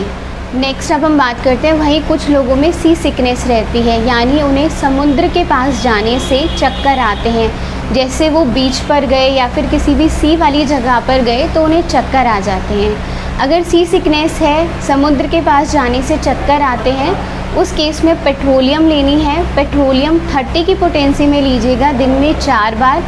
नेक्स्ट अब हम बात करते हैं, वहीं कुछ लोगों में सी सिकनेस रहती है, यानी उन्हें समुद्र के पास जाने से चक्कर आते हैं। जैसे वो बीच पर गए या फिर किसी भी सी वाली जगह पर गए तो उन्हें चक्कर आ जाते हैं। अगर सी सिकनेस है, समुद्र के पास जाने से चक्कर आते हैं, उस केस में पेट्रोलियम लेनी है। पेट्रोलियम 30 की पोटेंसी में लीजिएगा, दिन में 4 बार,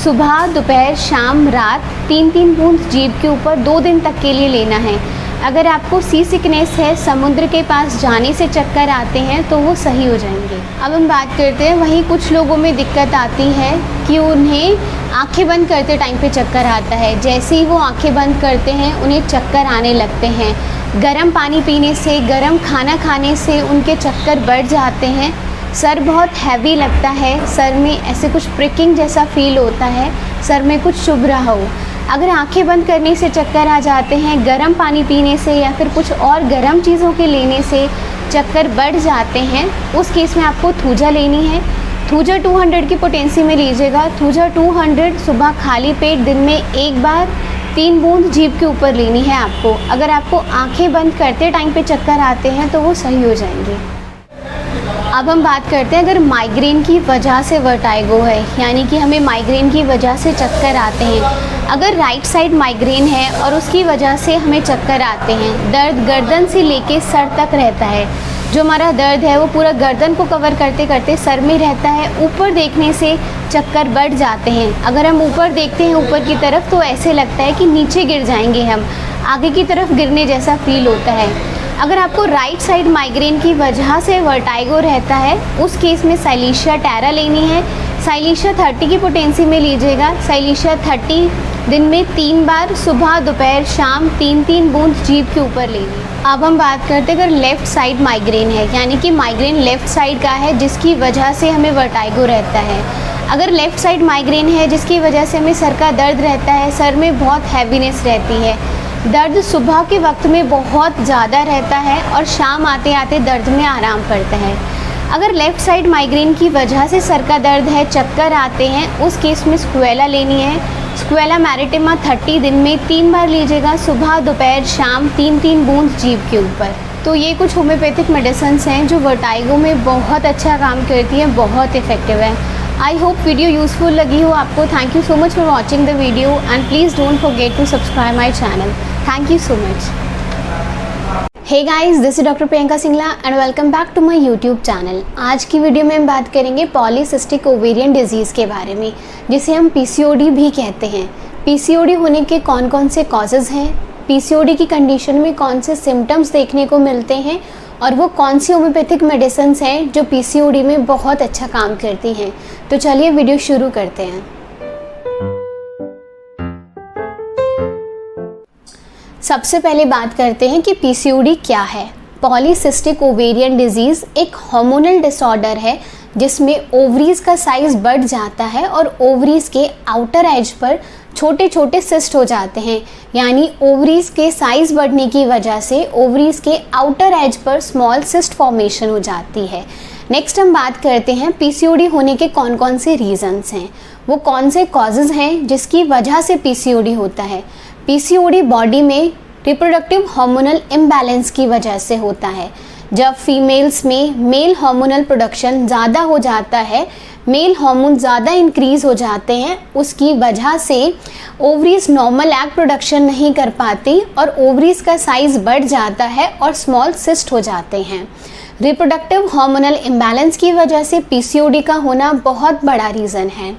सुबह दोपहर शाम रात, 3-3 बूंद जीभ के ऊपर 2 दिन तक के लिए लेना है। अगर आपको सी सिकनेस है, समुद्र के पास जाने से चक्कर आते हैं, तो वो सही हो जाएंगे। अब हम बात करते हैं, वहीं कुछ लोगों में दिक्कत आती है कि उन्हें आंखें बंद करते टाइम पे चक्कर आता है। जैसे ही वो आंखें बंद करते हैं उन्हें चक्कर आने लगते हैं। गर्म पानी पीने से, गर्म खाना खाने से उनके चक्कर बढ़ जाते हैं। सर बहुत हैवी लगता है, सर में ऐसे कुछ प्रिकिंग जैसा फील होता है, सर में कुछ चुभ रहा हो। अगर आंखें बंद करने से चक्कर आ जाते हैं, गर्म पानी पीने से या फिर कुछ और गर्म चीज़ों के लेने से चक्कर बढ़ जाते हैं, उस केस में आपको थूजा लेनी है। थूजा 200 की पोटेंसी में लीजिएगा। थूजा 200 सुबह खाली पेट दिन में 1 बार, 3 बूंद जीभ के ऊपर लेनी है आपको। अगर आपको आंखें बंद करते टाइम पे चक्कर आते हैं तो वो सही हो जाएंगे। अब हम बात करते हैं, अगर माइग्रेन की वजह से वर्टाइगो है, यानी कि हमें माइग्रेन की वजह से चक्कर आते हैं। अगर राइट साइड माइग्रेन है और उसकी वजह से हमें चक्कर आते हैं, दर्द गर्दन से लेके सर तक रहता है। जो हमारा दर्द है वो पूरा गर्दन को कवर करते करते सर में रहता है। ऊपर देखने से चक्कर बढ़ जाते हैं। अगर हम ऊपर देखते हैं ऊपर की तरफ तो ऐसे लगता है कि नीचे गिर जाएंगे, हम आगे की तरफ गिरने जैसा फील होता है। अगर आपको राइट साइड माइग्रेन की वजह से वर्टाइगो रहता है, उस केस में साइलिशिया टैरा लेनी है। साइलिशिया 30 की पोटेंसी में लीजिएगा। साइलिशिया 30 दिन में 3 बार, सुबह दोपहर शाम, 3-3 बूंद जीभ के ऊपर लेनी है। अब हम बात करते हैं, अगर लेफ़्ट साइड माइग्रेन है, यानी कि माइग्रेन लेफ़्ट साइड का है जिसकी वजह से हमें वर्टाइगो रहता है। अगर लेफ़्ट साइड माइग्रेन है जिसकी वजह से हमें सर का दर्द रहता है, सर में बहुत हैवीनेस रहती है, दर्द सुबह के वक्त में बहुत ज़्यादा रहता है और शाम आते आते दर्द में आराम पड़ता है। अगर लेफ़्ट साइड माइग्रेन की वजह से सर का दर्द है, चक्कर आते हैं, उस केस में स्क्वेला लेनी है। स्क्वेला मैरिटिमा 30 दिन में 3 बार लीजिएगा, सुबह दोपहर शाम, 3-3 बूंद जीभ के ऊपर। तो ये कुछ होम्योपैथिक मेडिसिन्स हैं जो वर्टाइगो में बहुत अच्छा काम करती हैं, बहुत इफ़ेक्टिव है। आई होप वीडियो यूज़फुल लगी हो आपको। Thank you so much for watching the video and please don't forget to subscribe my channel. Thank you so much. Hey guys, this is doctor Priyanka Singla and welcome back to my YouTube channel. आज की video में हम बात करेंगे polycystic ovarian disease के बारे में, जिसे हम पीसीओडी भी कहते हैं। पीसीओडी होने के कौन कौन से कॉजेज़ हैं, पीसीओडी की कंडीशन में कौन से सिम्टम्स देखने को मिलते हैं और वो कौन सी होम्योपैथिक मेडिसिन्स हैं जो पीसीओडी में बहुत अच्छा काम करती हैं। तो चलिए वीडियो शुरू करते हैं। सबसे पहले बात करते हैं कि पीसीओडी क्या है। पॉलीसिस्टिक ओवेरियन डिजीज़ एक हार्मोनल डिसऑर्डर है जिसमें ओवरीज का साइज़ बढ़ जाता है और ओवरीज के आउटर एज पर छोटे छोटे सिस्ट हो जाते हैं। यानी ओवरीज के साइज़ बढ़ने की वजह से ओवरीज के आउटर एज पर स्मॉल सिस्ट फॉर्मेशन हो जाती है। नेक्स्ट हम बात करते हैं पीसीओडी होने के कौन कौन से रीजंस हैं, वो कौन से कॉजेज़ हैं जिसकी वजह से पीसीओडी होता है। पीसीओडी बॉडी में रिप्रोडक्टिव हार्मोनल इम्बैलेंस की वजह से होता है। जब फीमेल्स में मेल हार्मोनल प्रोडक्शन ज़्यादा हो जाता है, मेल हार्मोन ज़्यादा इंक्रीज हो जाते हैं, उसकी वजह से ओवरीज नॉर्मल एग प्रोडक्शन नहीं कर पाती और ओवरीज का साइज़ बढ़ जाता है और स्मॉल सिस्ट हो जाते हैं। रिप्रोडक्टिव हार्मोनल इम्बैलेंस की वजह से पीसीओडी का होना बहुत बड़ा रीज़न है।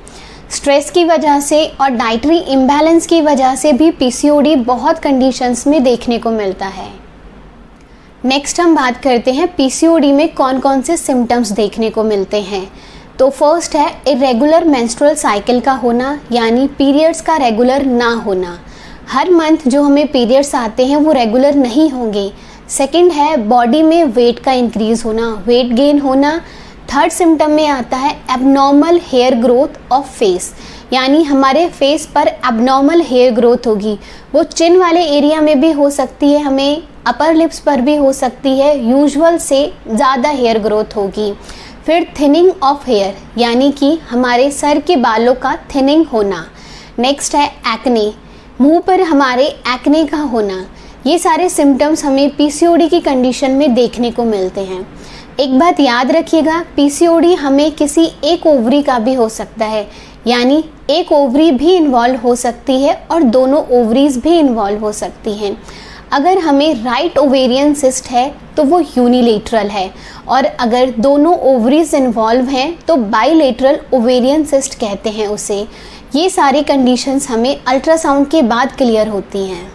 स्ट्रेस की वजह से और डाइटरी इम्बैलेंस की वजह से भी पीसीओडी बहुत कंडीशंस में देखने को मिलता है। नेक्स्ट हम बात करते हैं पीसीओडी में कौन कौन से सिम्टम्स देखने को मिलते हैं। तो फर्स्ट है इरेगुलर मेंस्ट्रुअल साइकिल का होना, यानी पीरियड्स का रेगुलर ना होना। हर मंथ जो हमें पीरियड्स आते हैं वो रेगुलर नहीं होंगे। सेकंड है बॉडी में वेट का इंक्रीज होना, वेट गेन होना। थर्ड सिम्टम में आता है abnormal hair growth of face, यानी हमारे फेस पर एबनॉर्मल हेयर ग्रोथ होगी। वो चिन वाले एरिया में भी हो सकती है, हमें अपर लिप्स पर भी हो सकती है, यूजुअल से ज़्यादा हेयर ग्रोथ होगी। फिर थिनिंग ऑफ हेयर, यानी कि हमारे सर के बालों का थिनिंग होना। नेक्स्ट है एक्ने, मुंह पर हमारे एक्ने का होना। ये सारे सिम्टम्स हमें पीसीओडी की कंडीशन में देखने को मिलते हैं। एक बात याद रखिएगा, पीसीओडी हमें किसी एक ओवरी का भी हो सकता है, यानी एक ओवरी भी इन्वॉल्व हो सकती है और दोनों ओवरीज भी इन्वॉल्व हो सकती हैं। अगर हमें राइट ओवेरियन सिस्ट है तो वो यूनिलेटरल है, और अगर दोनों ओवरीज इन्वॉल्व हैं तो बाइलेटरल ओवेरियन सिस्ट कहते हैं उसे। ये सारी कंडीशंस हमें अल्ट्रासाउंड के बाद क्लियर होती हैं।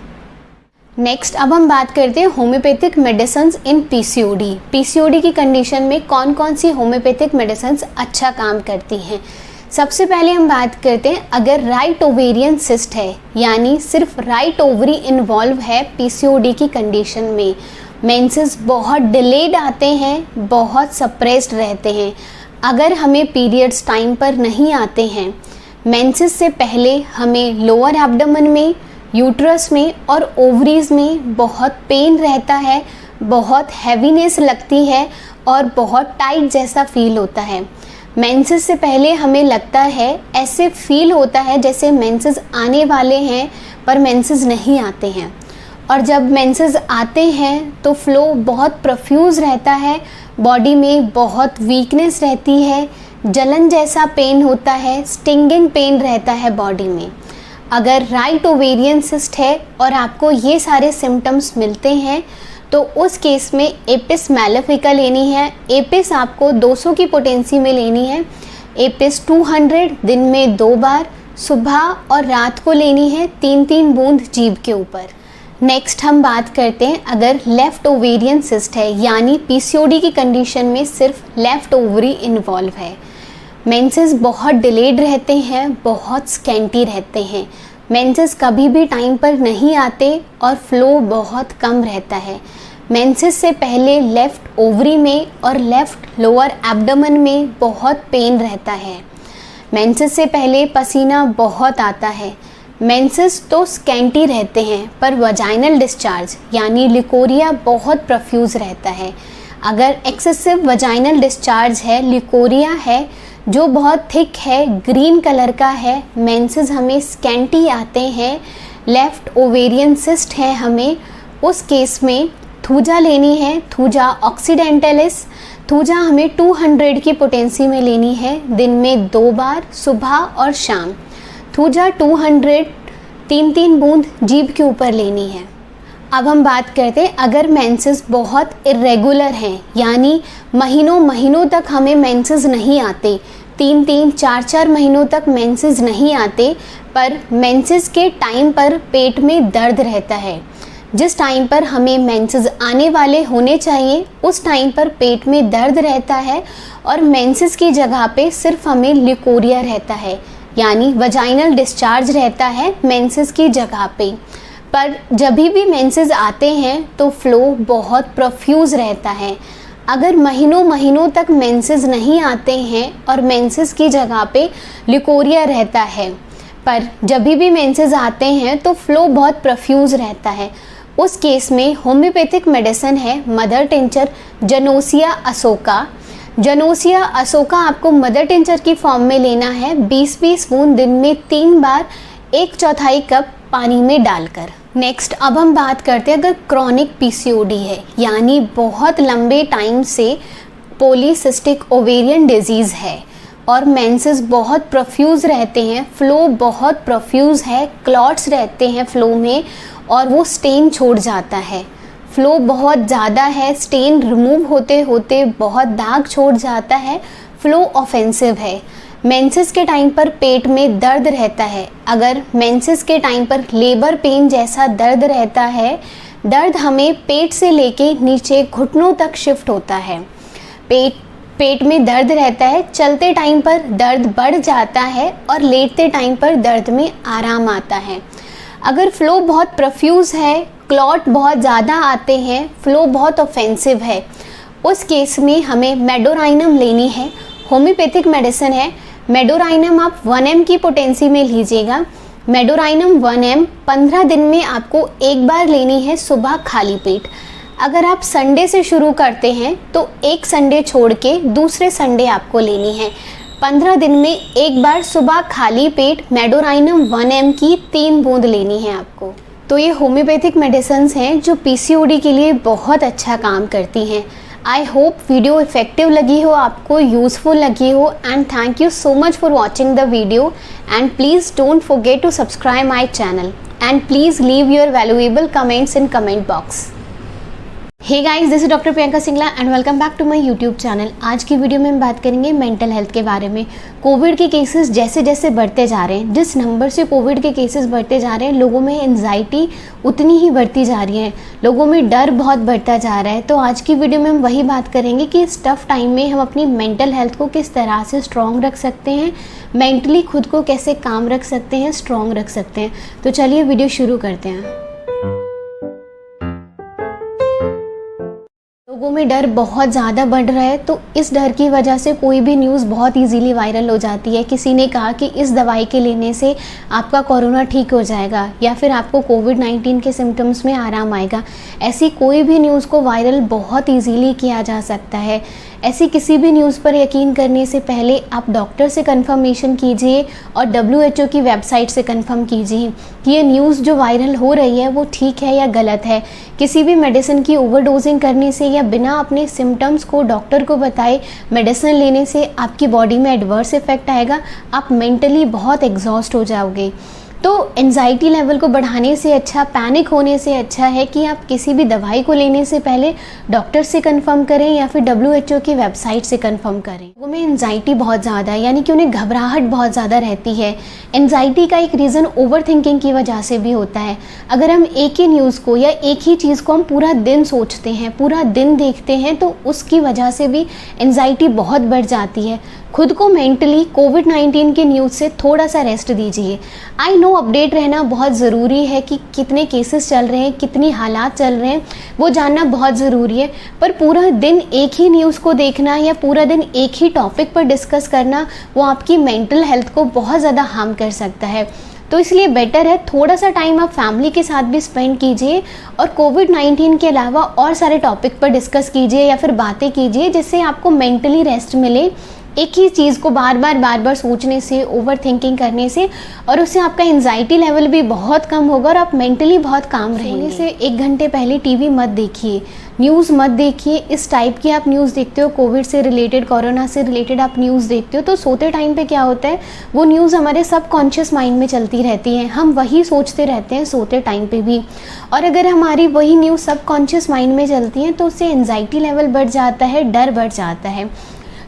नेक्स्ट अब हम बात करते हैं होम्योपैथिक मेडिसिन्स इन पीसीओडी। पीसीओडी की कंडीशन में कौन कौन सी होम्योपैथिक मेडिसिन्स अच्छा काम करती हैं। सबसे पहले हम बात करते हैं, अगर राइट ओवेरियन सिस्ट है, यानी सिर्फ राइट ओवरी इन्वॉल्व है पीसीओडी की कंडीशन में, मेंसेस बहुत डिलेड आते हैं, बहुत सप्रेस्ड रहते हैं, अगर हमें पीरियड्स टाइम पर नहीं आते हैं, मेंसेस से पहले हमें लोअर एब्डोमेन में, यूट्रस में और ओवरीज में बहुत पेन रहता है, बहुत हैवीनेस लगती है और बहुत टाइट जैसा फील होता है। मेंसेस से पहले हमें लगता है, ऐसे फील होता है जैसे मेंसेस आने वाले हैं पर मेंसेस नहीं आते हैं, और जब मेंसेस आते हैं तो फ्लो बहुत प्रोफ्यूज रहता है, बॉडी में बहुत वीकनेस रहती है, जलन जैसा पेन होता है, स्टिंगिंग पेन रहता है बॉडी में। अगर राइट ओवेरियन सिस्ट है और आपको ये सारे सिम्टम्स मिलते हैं तो उस केस में एपिस मैलेफिका लेनी है। एपिस आपको 200 की पोटेंसी में लेनी है। एपिस 200 दिन में 2 बार, सुबह और रात को लेनी है, 3-3 बूंद जीभ के ऊपर। नेक्स्ट हम बात करते हैं, अगर लेफ़्ट ओवेरियन सिस्ट है, यानी पीसीओडी की कंडीशन में सिर्फ लेफ़्ट ओवरी इन्वॉल्व है, मेंसेस बहुत डिलेड रहते हैं, बहुत स्कैंटी रहते हैं, मेंसेस कभी भी टाइम पर नहीं आते और फ्लो बहुत कम रहता है। मेंसेस से पहले लेफ़्ट ओवरी में और लेफ़्ट लोअर एब्डोमेन में बहुत पेन रहता है। मेंसेस से पहले पसीना बहुत आता है। मेंसेस तो स्कैंटी रहते हैं पर वजाइनल डिस्चार्ज यानी लिकोरिया बहुत प्रोफ्यूज रहता है। अगर एक्सेसिव वजाइनल डिस्चार्ज है, लिकोरिया है जो बहुत थिक है, ग्रीन कलर का है, मेंसेस हमें स्कैंटी आते हैं, लेफ़्ट ओवेरियन सिस्ट है हमें, उस केस में थूजा लेनी है, थूजा ऑक्सीडेंटलिस। थूजा हमें 200 की पोटेंसी में लेनी है, दिन में 2 बार, सुबह और शाम। थूजा 200 3-3 बूंद जीभ के ऊपर लेनी है। अब हम बात करते हैं, अगर मेंसेस बहुत इरेगुलर हैं, यानी महीनों महीनों तक हमें मेंसेस नहीं आते, 3-3 4-4 महीनों तक मेंसेस नहीं आते, पर मेंसेस के टाइम पर पेट में दर्द रहता है। जिस टाइम पर हमें मेंसेस आने वाले होने चाहिए उस टाइम पर पेट में दर्द रहता है और मेंसेस की जगह पे सिर्फ हमें लिकोरिया रहता है, यानी वजाइनल डिस्चार्ज रहता है मेंसेस की जगह पे। पर जब भी मेंसेस आते हैं तो फ्लो बहुत प्रोफ्यूज रहता है। अगर महीनों महीनों तक मेंसेस नहीं आते हैं और मेंसेस की जगह पे लिकोरिया रहता है, पर जब भी मेंसेस आते हैं तो फ्लो बहुत प्रोफ्यूज रहता है, उस केस में होम्योपैथिक मेडिसिन है मदर टिंचर जनोसिया अशोका। जनोसिया अशोका आपको मदर टिंचर की फॉर्म में लेना है, 20-20 बूंद दिन में 3 बार, 1/4 कप पानी में डालकर। नेक्स्ट अब हम बात करते हैं, अगर क्रॉनिक पीसीओडी है, यानी बहुत लंबे टाइम से पॉलीसिस्टिक ओवेरियन डिजीज़ है, और मेंसेस बहुत प्रोफ्यूज़ रहते हैं, फ्लो बहुत प्रोफ्यूज़ है, क्लॉट्स रहते हैं फ्लो में और वो स्टेन छोड़ जाता है। फ्लो बहुत ज़्यादा है, स्टेन रिमूव होते होते बहुत दाग छोड़ जाता है, फ्लो ऑफेंसिव है। मेंसेस के टाइम पर पेट में दर्द रहता है। अगर मेंसेस के टाइम पर लेबर पेन जैसा दर्द रहता है, दर्द हमें पेट से लेके नीचे घुटनों तक शिफ्ट होता है। पेट में दर्द रहता है, चलते टाइम पर दर्द बढ़ जाता है और लेटते टाइम पर दर्द में आराम आता है। अगर फ्लो बहुत प्रोफ्यूज़ है, क्लॉट बहुत ज़्यादा आते हैं, फ्लो बहुत ऑफेंसिव है, उस केस में हमें मेडोराइनम लेनी है। होम्योपैथिक मेडिसिन है। मेडोराइनम आप 1 mg की पोटेंसी में लीजिएगा। मेडोराइनम 1 mg 15 दिन में आपको एक बार लेनी है, सुबह खाली पेट। अगर आप संडे से शुरू करते हैं तो एक संडे छोड़ के दूसरे संडे आपको लेनी है। 15 दिन में एक बार सुबह खाली पेट मेडोराइनम 1 mg की 3 बूंद लेनी है आपको। तो ये होम्योपैथिक मेडिसिन्स हैं जो पीसीओडी के लिए बहुत अच्छा काम करती हैं। आई होप वीडियो इफेक्टिव लगी हो, आपको यूज़फुल लगी हो, and thank you so much for watching the video and please don't forget to subscribe my channel and please leave your valuable comments in comment box. Hey guys, this is doctor Priyanka Singla and welcome back to my YouTube channel. आज की video में हम बात करेंगे mental health के बारे में। Covid के केसेस जैसे जैसे बढ़ते जा रहे हैं, जिस नंबर से कोविड के केसेस बढ़ते जा रहे हैं, लोगों में एंजाइटी उतनी ही बढ़ती जा रही है, लोगों में डर बहुत बढ़ता जा रहा है। तो आज की वीडियो में हम वही बात करेंगे कि इस टफ टाइम में हम अपनी मेंटल हेल्थ को किस तरह से स्ट्रॉन्ग रख सकते हैं, मेंटली खुद को कैसे काम रख सकते हैं, स्ट्रॉन्ग रख सकते हैं। तो चलिए वीडियो शुरू करते हैं। लोगों में डर बहुत ज़्यादा बढ़ रहा है, तो इस डर की वजह से कोई भी न्यूज़ बहुत इजीली वायरल हो जाती है। किसी ने कहा कि इस दवाई के लेने से आपका कोरोना ठीक हो जाएगा या फिर आपको कोविड-19 के सिम्टम्स में आराम आएगा। ऐसी कोई भी न्यूज़ को वायरल बहुत इजीली किया जा सकता है। ऐसी किसी भी न्यूज़ पर यकीन करने से पहले आप डॉक्टर से कंफर्मेशन कीजिए और WHO की वेबसाइट से कंफर्म कीजिए कि ये न्यूज़ जो वायरल हो रही है वो ठीक है या गलत है। किसी भी मेडिसिन की ओवरडोजिंग करने से या बिना अपने सिम्टम्स को डॉक्टर को बताए मेडिसिन लेने से आपकी बॉडी में एडवर्स इफेक्ट आएगा, आप मेंटली बहुत एग्जॉस्ट हो जाओगे। तो एंजाइटी लेवल को बढ़ाने से अच्छा, पैनिक होने से अच्छा है कि आप किसी भी दवाई को लेने से पहले डॉक्टर से कंफर्म करें या फिर WHO की वेबसाइट से कंफर्म करें। लोगों में एंजाइटी बहुत ज़्यादा है, यानी कि उन्हें घबराहट बहुत ज़्यादा रहती है। एंजाइटी का एक रीज़न ओवर थिंकिंग की वजह से भी होता है। अगर हम एक ही न्यूज़ को या एक ही चीज़ को हम पूरा दिन सोचते हैं, पूरा दिन देखते हैं, तो उसकी वजह से भी एंजाइटी बहुत बढ़ जाती है। खुद को मेंटली कोविड-19 के न्यूज़ से थोड़ा सा रेस्ट दीजिए। आई नो अपडेट रहना बहुत ज़रूरी है कि कितने केसेस चल रहे हैं, कितनी हालात चल रहे हैं, वो जानना बहुत ज़रूरी है। पर पूरा दिन एक ही न्यूज़ को देखना या पूरा दिन एक ही टॉपिक पर डिस्कस करना, वो आपकी मेंटल हेल्थ को बहुत ज़्यादा हार्म कर सकता है। तो इसलिए बेटर है थोड़ा सा टाइम आप फैमिली के साथ भी स्पेंड कीजिए और कोविड-19 के अलावा और सारे टॉपिक पर डिस्कस कीजिए या फिर बातें कीजिए, जिससे आपको मेंटली रेस्ट मिले। एक ही चीज़ को बार बार सोचने से, ओवर थिंकिंग करने से, और उससे आपका एंजाइटी लेवल भी बहुत कम होगा और आप मेंटली बहुत काम रहेंगे। से 1 घंटे पहले टीवी मत देखिए, न्यूज़ मत देखिए। इस टाइप की आप न्यूज़ देखते हो, कोविड से रिलेटेड, कोरोना से रिलेटेड आप न्यूज़ देखते हो, तो सोते टाइम पे क्या होता है, वो न्यूज़ हमारे सबकॉन्शियस माइंड में चलती रहती है, हम वही सोचते रहते हैं सोते टाइम पे भी। और अगर हमारी वही न्यूज़ सबकॉन्शियस माइंड में चलती है तो उससे एंजाइटी लेवल बढ़ जाता है, डर बढ़ जाता है।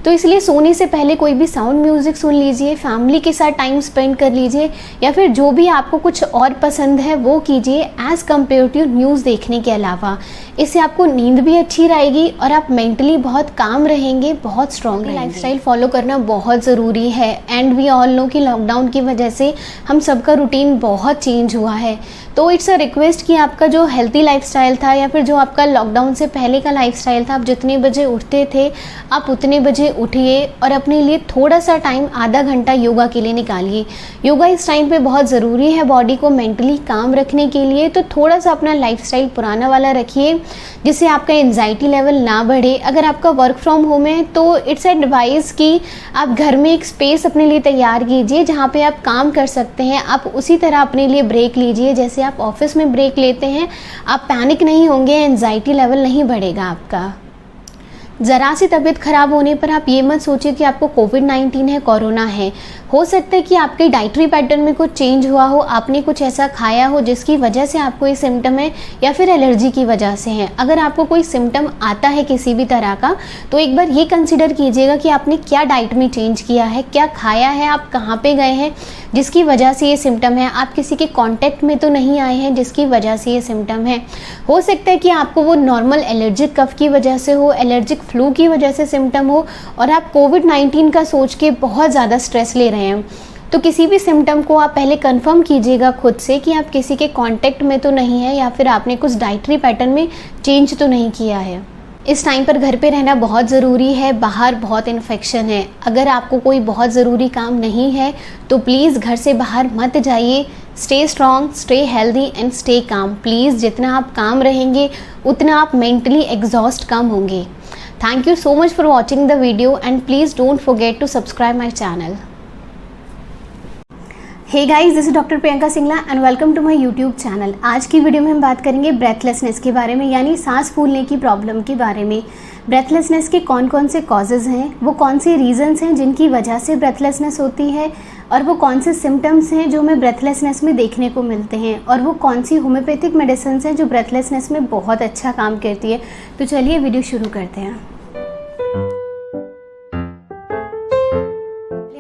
तो इसलिए सोने से पहले कोई भी साउंड म्यूज़िक सुन लीजिए, फैमिली के साथ टाइम स्पेंड कर लीजिए, या फिर जो भी आपको कुछ और पसंद है वो कीजिए एज़ कम्पेयर टू न्यूज़ देखने के अलावा। इससे आपको नींद भी अच्छी रहेगी और आप मेंटली बहुत काम रहेंगे, बहुत स्ट्रॉन्ग रहेंगे। लाइफस्टाइल फॉलो करना बहुत ज़रूरी है एंड वी ऑल नो कि लॉकडाउन की वजह से हम सबका रूटीन बहुत चेंज हुआ है। तो इट्स अ रिक्वेस्ट कि आपका जो हेल्थी लाइफस्टाइल था या फिर जो आपका लॉकडाउन से पहले का लाइफस्टाइल था, आप जितने बजे उठते थे आप उतने बजे उठिए और अपने लिए थोड़ा सा टाइम, आधा घंटा योगा के लिए निकालिए। योगा इस टाइम पे बहुत ज़रूरी है बॉडी को मेंटली काम रखने के लिए। तो थोड़ा सा अपना लाइफस्टाइल पुराना वाला रखिए जिससे आपका एंजाइटी लेवल ना बढ़े। अगर आपका वर्क फ्रॉम होम है तो इट्स एडवाइस कि आप घर में एक स्पेस अपने लिए तैयार कीजिए जहाँ पे आप काम कर सकते हैं। आप उसी तरह अपने लिए ब्रेक लीजिए जैसे आप ऑफिस में ब्रेक लेते हैं। आप पैनिक नहीं होंगे, एंजाइटी लेवल नहीं बढ़ेगा आपका। ज़रा सी तबीयत ख़राब होने पर आप ये मत सोचिए कि आपको कोविड-19 है, कोरोना है। हो सकता है कि आपके डाइटरी पैटर्न में कुछ चेंज हुआ हो, आपने कुछ ऐसा खाया हो जिसकी वजह से आपको ये सिम्टम है, या फिर एलर्जी की वजह से है। अगर आपको कोई सिम्टम आता है किसी भी तरह का, तो एक बार ये कंसिडर कीजिएगा कि आपने क्या डाइट में चेंज किया है, क्या खाया है, आप कहाँ पे गए हैं जिसकी वजह से ये सिम्टम है, आप किसी के कॉन्टैक्ट में तो नहीं आए हैं जिसकी वजह से ये सिम्टम है। हो सकता है कि आपको वो नॉर्मल एलर्जिक कफ की वजह से हो, एलर्जिक फ्लू की वजह से सिम्टम हो, और आप कोविड-19 का सोच के बहुत ज़्यादा स्ट्रेस ले रहे हैं। तो किसी भी सिम्टम को आप पहले कंफर्म कीजिएगा खुद से कि आप किसी के कांटेक्ट में तो नहीं है, या फिर आपने कुछ डाइटरी पैटर्न में चेंज तो नहीं किया है। इस टाइम पर घर पे रहना बहुत ज़रूरी है, बाहर बहुत इन्फेक्शन है। अगर आपको कोई बहुत ज़रूरी काम नहीं है तो प्लीज़ घर से बाहर मत जाइए। Stay strong, stay healthy and stay calm. Please जितना आप काम रहेंगे उतना आप मेंटली एग्जॉस्ट कम होंगे। Thank you so much for watching the video and please don't forget to subscribe my channel. Hey guys, this is doctor Priyanka Singla and welcome to my YouTube channel. आज की वीडियो में हम बात करेंगे ब्रेथलेसनेस के बारे में, यानी सांस फूलने की प्रॉब्लम के बारे में। ब्रेथलेसनेस के कौन कौन से कॉजेज़ हैं, वो कौन से रीजंस हैं जिनकी वजह से ब्रेथलेसनेस होती है, और वो कौन से सिम्टम्स हैं जो हमें ब्रेथलेसनेस में देखने को मिलते हैं, और वो कौन सी होम्योपैथिक मेडिसिन हैं जो ब्रेथलेसनेस में बहुत अच्छा काम करती है। तो चलिए वीडियो शुरू करते हैं।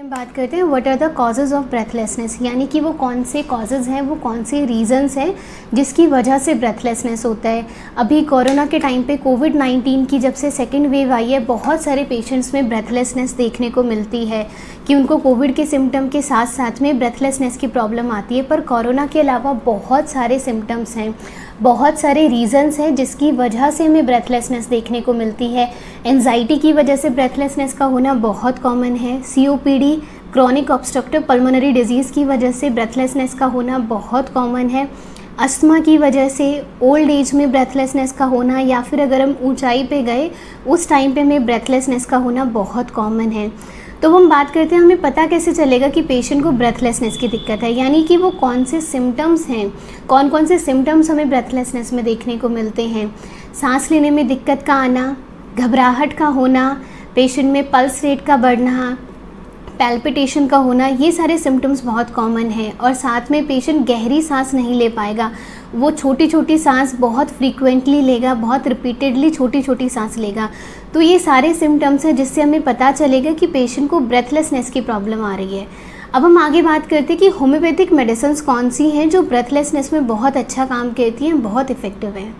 बात करते हैं what are the causes of breathlessness, यानी कि वो कौन से कॉजेज़ हैं, वो कौन से रीजंस हैं जिसकी वजह से ब्रेथलेसनेस होता है। अभी कोरोना के टाइम पे कोविड-19 की जब से सेकेंड वेव आई है, बहुत सारे पेशेंट्स में ब्रेथलेसनेस देखने को मिलती है कि उनको कोविड के सिम्टम के साथ साथ में ब्रेथलेसनेस की प्रॉब्लम आती है। पर कोरोना के अलावा बहुत सारे सिम्टम्स हैं, बहुत सारे रीजंस हैं जिसकी वजह से हमें ब्रेथलेसनेस देखने को मिलती है। एंजाइटी की वजह से ब्रेथलेसनेस का होना बहुत कॉमन है। COPD, chronic obstructive pulmonary disease की वजह से ब्रेथलेसनेस का होना बहुत कॉमन है। अस्थमा की वजह से, ओल्ड एज में ब्रेथलेसनेस का होना, या फिर अगर हम ऊंचाई पे गए उस टाइम पे हमें ब्रेथलेसनेस का होना बहुत कॉमन है। तो हम बात करते हैं हमें पता कैसे चलेगा कि पेशेंट को ब्रेथलेसनेस की दिक्कत है, यानी कि वो कौन से सिम्टम्स हैं, कौन कौन से सिम्टम्स हमें ब्रेथलेसनेस में देखने को मिलते हैं। सांस लेने में दिक्कत का आना, घबराहट का होना, पेशेंट में पल्स रेट का बढ़ना, पैल्पिटेशन का होना, ये सारे सिम्टम्स बहुत कॉमन है। और साथ में पेशेंट गहरी सांस नहीं ले पाएगा, वो छोटी छोटी सांस बहुत फ्रीक्वेंटली लेगा, बहुत रिपीटेडली छोटी छोटी सांस लेगा। तो ये सारे सिम्टम्स हैं जिससे हमें पता चलेगा कि पेशेंट को ब्रेथलेसनेस की प्रॉब्लम आ रही है। अब हम आगे बात करते हैं कि होम्योपैथिक मेडिसिन कौन सी हैं जो ब्रेथलेसनेस में बहुत अच्छा काम करती हैं, बहुत इफ़ेक्टिव हैं।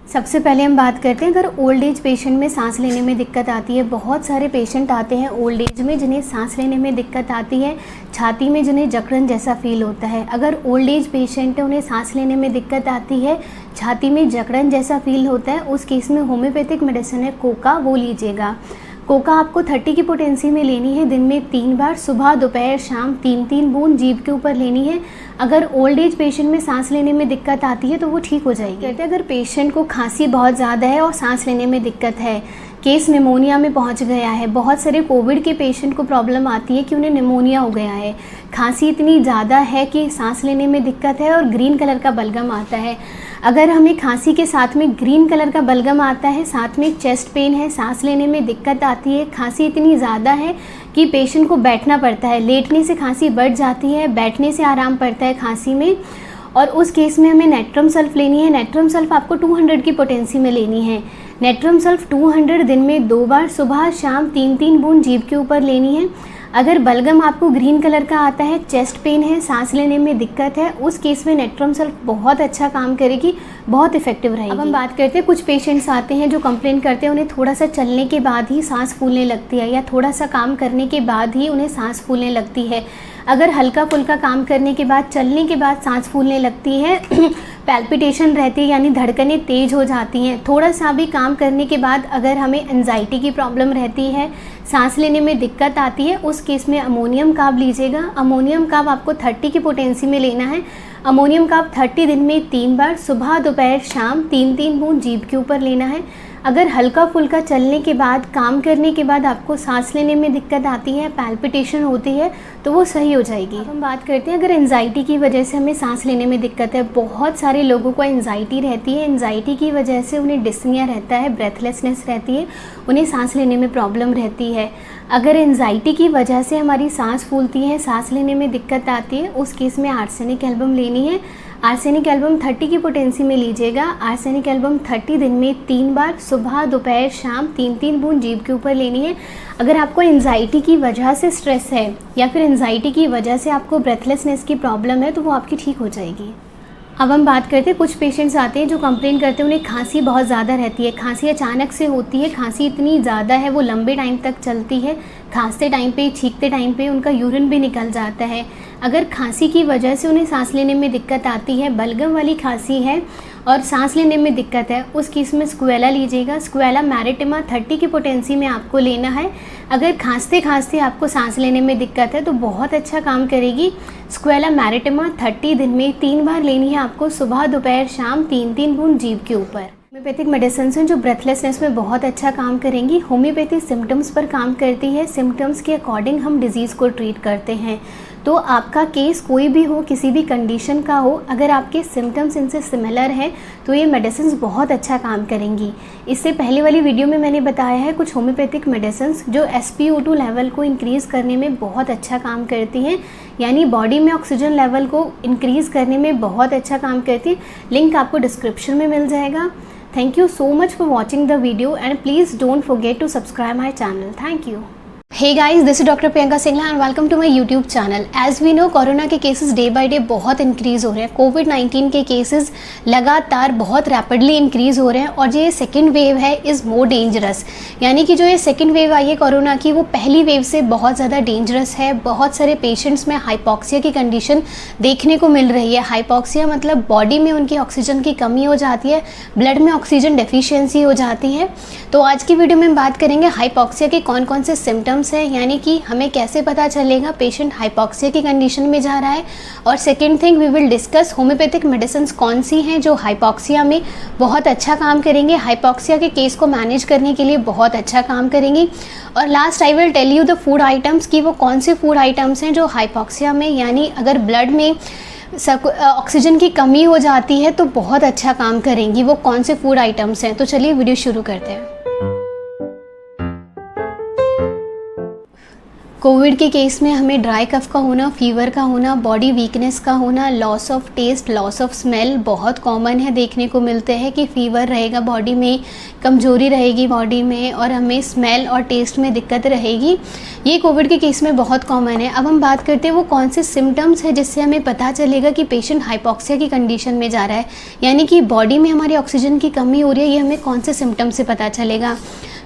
सबसे पहले हम बात करते हैं अगर ओल्ड एज पेशेंट में सांस लेने में दिक्कत आती है। बहुत सारे पेशेंट आते हैं ओल्ड एज में जिन्हें सांस लेने में दिक्कत आती है, छाती में जिन्हें जकड़न जैसा फील होता है। अगर ओल्ड एज पेशेंट है, उन्हें सांस लेने में दिक्कत आती है, छाती में जकड़न जैसा फील होता है, उस केस में होम्योपैथिक मेडिसिन है कोका, वो लीजिएगा। कोका आपको 30 की पोटेंसी में लेनी है, दिन में 3 बार, सुबह दोपहर शाम 3-3 बूंद जीभ के ऊपर लेनी है। अगर ओल्ड एज पेशेंट में सांस लेने में दिक्कत आती है तो वो ठीक हो जाएगी। कहते हैं अगर पेशेंट को खांसी बहुत ज़्यादा है और सांस लेने में दिक्कत है, केस निमोनिया में पहुंच गया है, बहुत सारे कोविड के पेशेंट को प्रॉब्लम आती है कि उन्हें निमोनिया हो गया है, खांसी इतनी ज़्यादा है कि सांस लेने में दिक्कत है और ग्रीन कलर का बलगम आता है। अगर हमें खांसी के साथ में ग्रीन कलर का बलगम आता है, साथ में चेस्ट पेन है, सांस लेने में दिक्कत आती है, खांसी इतनी ज़्यादा है कि पेशेंट को बैठना पड़ता है, लेटने से खांसी बढ़ जाती है, बैठने से आराम पड़ता है खांसी में, और उस केस में हमें नेट्रम सल्फ लेनी है। नेट्रम सल्फ आपको 200 की पोटेंसी में लेनी है। नेट्रम सल्फ 200 दिन में 2 बार, सुबह शाम 3-3 बूंद जीभ के ऊपर लेनी है। अगर बलगम आपको ग्रीन कलर का आता है, चेस्ट पेन है, सांस लेने में दिक्कत है, उस केस में नेट्रम सल्फ बहुत अच्छा काम करेगी, बहुत इफेक्टिव रहेगी। अब हम बात करते हैं कुछ पेशेंट्स आते हैं जो कंप्लेन करते हैं उन्हें थोड़ा सा चलने के बाद ही सांस फूलने लगती है, या थोड़ा सा काम करने के बाद ही उन्हें सांस फूलने लगती है। अगर हल्का फुल्का काम करने के बाद, चलने के बाद सांस फूलने लगती है, पैल्पिटेशन रहती है यानी धड़कनें तेज़ हो जाती हैं, थोड़ा सा भी काम करने के बाद अगर हमें एंजाइटी की प्रॉब्लम रहती है, सांस लेने में दिक्कत आती है, उस केस में अमोनियम कार्ब लीजिएगा। अमोनियम कार्ब आपको 30 की पोटेंसी में लेना है। अमोनियम कार्ब 30 दिन में 3 बार, सुबह दोपहर शाम 3-3 बूंद जीभ के ऊपर लेना है। अगर हल्का फुल्का चलने के बाद, काम करने के बाद आपको सांस लेने में दिक्कत आती है, पैल्पिटेशन होती है, तो वो सही हो जाएगी। अब हम बात करते हैं अगर एंजाइटी की वजह से हमें सांस लेने में दिक्कत है। बहुत सारे लोगों को एंजाइटी रहती है, एंजाइटी की वजह से उन्हें डिस्निया रहता है, ब्रेथलेसनेस रहती है, उन्हें सांस लेने में प्रॉब्लम रहती है। अगर एंजाइटी की वजह से हमारी सांस फूलती है, सांस लेने में दिक्कत आती है, उस केस में आर्सेनिक एल्बम लेनी है। आर्सेनिक एल्बम 30 की पोटेंसी में लीजिएगा। आर्सेनिक एल्बम 30 दिन में 3 बार, सुबह दोपहर शाम 3-3 बूंद जीभ के ऊपर लेनी है। अगर आपको एंजाइटी की वजह से स्ट्रेस है या फिर एंजाइटी की वजह से आपको ब्रेथलेसनेस की प्रॉब्लम है तो वो आपकी ठीक हो जाएगी। अब हम बात करते हैं, कुछ पेशेंट्स आते हैं जो कंप्लेन करते हैं उन्हें खांसी बहुत ज़्यादा रहती है। खांसी अचानक से होती है, खांसी इतनी ज़्यादा है वो लंबे टाइम तक चलती है। खांसते टाइम पे, छींकते टाइम पे उनका यूरिन भी निकल जाता है। अगर खांसी की वजह से उन्हें सांस लेने में दिक्कत आती है, बलगम वाली खांसी है और सांस लेने में दिक्कत है, उस केस में स्क्वेला लीजिएगा। स्क्वेला मैरिटिमा 30 की पोटेंसी में आपको लेना है। अगर खांसते खांसते आपको सांस लेने में दिक्कत है तो बहुत अच्छा काम करेगी स्क्वेला मैरिटिमा। 30 दिन में 3 बार लेनी है आपको, सुबह दोपहर शाम 3-3 बूंद जीभ के ऊपर। होम्योपैथिक मेडिसिन हैं जो ब्रेथलेसनेस में बहुत अच्छा काम करेंगी। होम्योपैथी सिम्टम्स पर काम करती है, सिम्टम्स के अकॉर्डिंग हम डिजीज़ को ट्रीट करते हैं। तो आपका केस कोई भी हो, किसी भी कंडीशन का हो, अगर आपके सिम्टम्स इनसे सिमिलर हैं तो ये मेडिसिन बहुत अच्छा काम करेंगी। इससे पहले वाली वीडियो में मैंने बताया है कुछ होम्योपैथिक मेडिसिन जो SpO2 लेवल को इंक्रीज़ करने में बहुत अच्छा काम करती हैं, यानी बॉडी में ऑक्सीजन लेवल को इंक्रीज़ करने में बहुत अच्छा काम करती है। लिंक आपको डिस्क्रिप्शन में मिल जाएगा। Thank you so much for watching the video and please don't forget to subscribe my channel. Thank you. Hey guys, this is Dr. Priyanka Singla and welcome to my YouTube channel. As we know, corona के cases day by day बहुत increase हो रहे हैं। कोविड-19 के cases लगातार बहुत rapidly increase हो रहे हैं और ये सेकेंड वेव है इज़ मोर डेंजरस, यानी कि जो ये सेकेंड वेव आई है कोरोना की वो पहली वेव से बहुत ज़्यादा डेंजरस है। बहुत सारे पेशेंट्स में हाइपॉक्सिया की कंडीशन देखने को मिल रही है। हाइपॉक्सिया मतलब बॉडी में उनकी ऑक्सीजन की कमी हो जाती है, ब्लड में ऑक्सीजन डेफिशिएंसी हो जाती है। तो आज की वीडियो में हम बात करेंगे हाइपॉक्सिया के कौन कौन से सिम्टम्स है, यानी कि हमें कैसे पता चलेगा पेशेंट हाइपॉक्सिया की कंडीशन में जा रहा है। और second thing we will discuss homoeopathic medicine कौन सी हैं जो हाइपॉक्सिया में बहुत अच्छा काम करेंगे, हाइपॉक्सिया के केस को मैनेज करने के लिए बहुत अच्छा काम करेंगी। और last I will tell you the food items कि वो कौन से फूड आइटम्स हैं जो हाइपॉक्सिया में, यानी अगर ब्लड में ऑक्सीजन की कमी हो जाती है तो बहुत अच्छा काम करेंगी, वो कौन से फूड आइटम्स हैं। तो चलिए वीडियो शुरू करते हैं। कोविड के केस में हमें ड्राई कफ का होना, फीवर का होना, बॉडी वीकनेस का होना, loss of taste, loss of smell बहुत कॉमन है, देखने को मिलते हैं कि फीवर रहेगा बॉडी में, कमजोरी रहेगी बॉडी में और हमें स्मेल और टेस्ट में दिक्कत रहेगी। ये कोविड के केस में बहुत कॉमन है। अब हम बात करते हैं वो कौन से सिम्टम्स हैं जिससे हमें पता चलेगा कि पेशेंट हाइपॉक्सिया की कंडीशन में जा रहा है, यानी कि बॉडी में हमारी ऑक्सीजन की कमी हो रही है। ये हमें कौन से सिम्टम्स से पता चलेगा?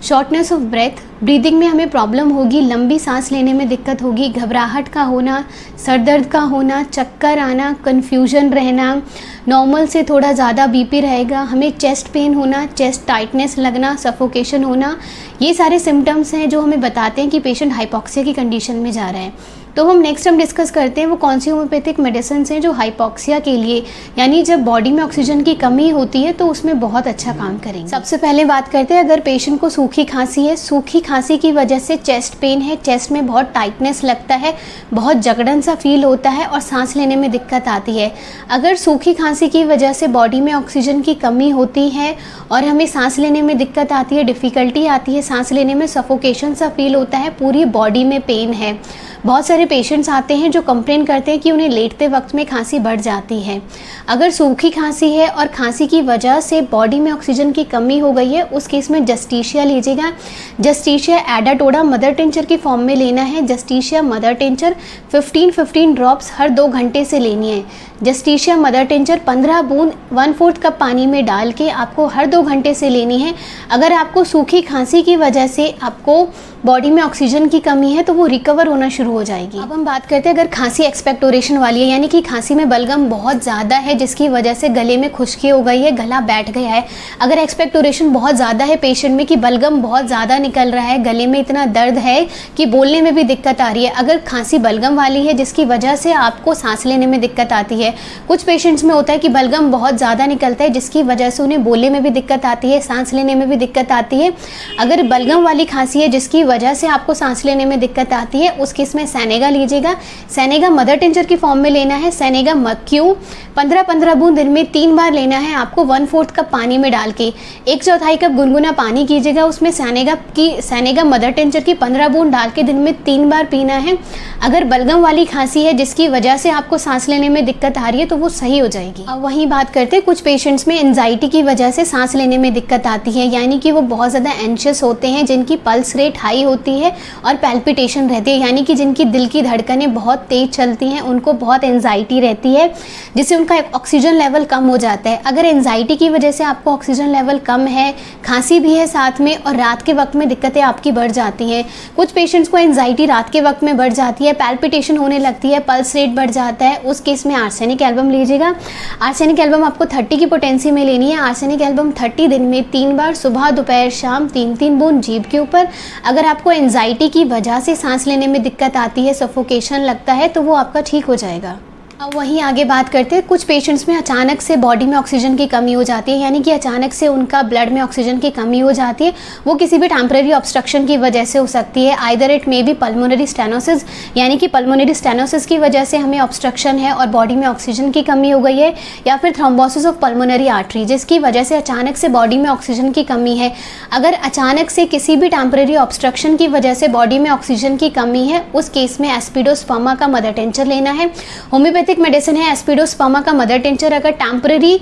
शॉर्टनेस ऑफ ब्रेथ, ब्रीदिंग में हमें प्रॉब्लम होगी, लंबी सांस लेने में दिक्कत होगी, घबराहट का होना, सर दर्द का होना, चक्कर आना, कन्फ्यूजन रहना, नॉर्मल से थोड़ा ज़्यादा बीपी रहेगा, हमें चेस्ट पेन होना, चेस्ट टाइटनेस लगना, सफोकेशन होना। ये सारे सिम्टम्स हैं जो हमें बताते हैं कि पेशेंट हाइपॉक्सिया की कंडीशन में जा रहा है। तो हम डिस्कस करते हैं वो कौन सी होम्योपैथिक मेडिसिन हैं जो हाइपॉक्सिया के लिए, यानी जब बॉडी में ऑक्सीजन की कमी होती है तो उसमें बहुत अच्छा काम करेंगे। सबसे पहले बात करते हैं अगर पेशेंट को सूखी खांसी है, सूखी खांसी की वजह से चेस्ट पेन है, चेस्ट में बहुत टाइटनेस लगता है, बहुत जकड़न सा फील होता है और सांस लेने में दिक्कत आती है। अगर सूखी खांसी की वजह से बॉडी में ऑक्सीजन की कमी होती है और हमें सांस लेने में दिक्कत आती है, डिफ़िकल्टी आती है सांस लेने में, सफोकेशन सा फील होता है, पूरी बॉडी में पेन है। बहुत सारे पेशेंट्स आते हैं जो कंप्लेन करते हैं कि उन्हें लेटते वक्त में खांसी बढ़ जाती है। अगर सूखी खांसी है और खांसी की वजह से बॉडी में ऑक्सीजन की कमी हो गई है, उस केस में जस्टीशिया लीजिएगा। जस्टीशिया एडाटोडा मदर टिंचर की फॉर्म में लेना है। जस्टीशिया मदर टिंचर 15-15 ड्रॉप्स हर 2 घंटे से लेनी है। जस्टीशिया मदर टिंचर 15 बूंद 1/4 कप पानी में डाल के आपको हर 2 घंटे से लेनी है। अगर आपको सूखी खांसी की वजह से आपको बॉडी में ऑक्सीजन की कमी है तो वो रिकवर होना शुरू शुरू हो जाएगी। अब हम बात करते हैं अगर खांसी एक्सपेक्टोरेशन वाली है, यानी कि खांसी में बलगम बहुत ज़्यादा है जिसकी वजह से गले में खुश्की हो गई है, गला बैठ गया है। अगर एक्सपेक्टोरेशन बहुत ज़्यादा है पेशेंट में कि बलगम बहुत ज़्यादा निकल रहा है, गले में इतना दर्द है कि बोलने में भी दिक्कत आ रही है, अगर खांसी बलगम वाली है जिसकी वजह से आपको सांस लेने में दिक्कत आती है। कुछ पेशेंट्स में होता है कि बलगम बहुत ज़्यादा निकलता है जिसकी वजह से उन्हें बोलने में भी दिक्कत आती है, सांस लेने में भी दिक्कत आती है। अगर बलगम वाली खांसी है जिसकी वजह से आपको सांस लेने में दिक्कत आती है, उस केस में सेनेगा लीजिएगा। सेनेगा मदर टिंचर की फॉर्म में लेना है। सेनेगा क्यों 15-15 बूंद दिन में 3 बार लेना है आपको 1/4 कप पानी में डाल के। 1/4 कप गुनगुना पानी कीजिएगा, उसमें सेनेगा मदर टिंचर की 15 बूंद डाल के दिन में 3 बार पीना है। अगर बलगम वाली खांसी है जिसकी वजह से आपको सांस लेने में दिक्कत आ रही है तो वो सही हो जाएगी। अब वहीं बात करते हैं कुछ पेशेंट्स में एंजाइटी की वजह से सांस लेने में दिक्कत आती है, यानी कि वो बहुत ज़्यादा एंशियस होते हैं, जिनकी पल्स रेट हाई होती है और पैल्पिटेशन रहती है, यानी कि जिनकी दिल की धड़कनें बहुत तेज चलती हैं, उनको बहुत एंजाइटी रहती है जिससे उनका ऑक्सीजन लेवल कम हो जाता है। अगर एंजाइटी की वजह से आपको ऑक्सीजन लेवल कम है, खांसी भी है साथ में और रात के वक्त में दिक्कतें आपकी बढ़ जाती हैं, कुछ पेशेंट्स को एंजाइटी रात के वक्त में बढ़ जाती है, पैल्पिटेशन होने लगती है, पल्स रेट बढ़ जाता है, उस केस में आर्सेनिक एल्बम लीजिएगा। आर्सेनिक एल्बम आपको 30 की पोटेंसी में लेनी है। आर्सेनिक एल्बम 30 दिन में 3 बार सुबह दोपहर शाम 3-3 बूंद जीभ के ऊपर। अगर आपको एंजाइटी की वजह से सांस लेने में दिक्कत आती है, सफोकेशन लगता है, तो वो आपका ठीक हो जाएगा। अब वहीं आगे बात करते हैं कुछ पेशेंट्स में अचानक से बॉडी में ऑक्सीजन की कमी हो जाती है, यानी कि अचानक से उनका ब्लड में ऑक्सीजन की कमी हो जाती है। वो किसी भी टेम्परेरी ऑब्स्ट्रक्शन की वजह से हो सकती है। Either it may be pulmonary stenosis, यानी कि पल्मोनरी स्टेनोसिस की वजह से हमें ऑब्स्ट्रक्शन है और बॉडी में ऑक्सीजन की कमी हो गई है, या फिर थ्रोम्बोसिस ऑफ पल्मोनरी आर्टरी जिसकी वजह से अचानक से बॉडी में ऑक्सीजन की कमी है। अगर अचानक से किसी भी टेम्परेरी ऑब्स्ट्रक्शन की वजह से बॉडी में ऑक्सीजन की कमी है, उस केस में एस्पिडोस्पर्मा का मदर टिंचर लेना है। होम्योपैथिक मेडिसिन है एस्पिडोस्पर्मा का मदर टिंचर। अगर टेम्परेरी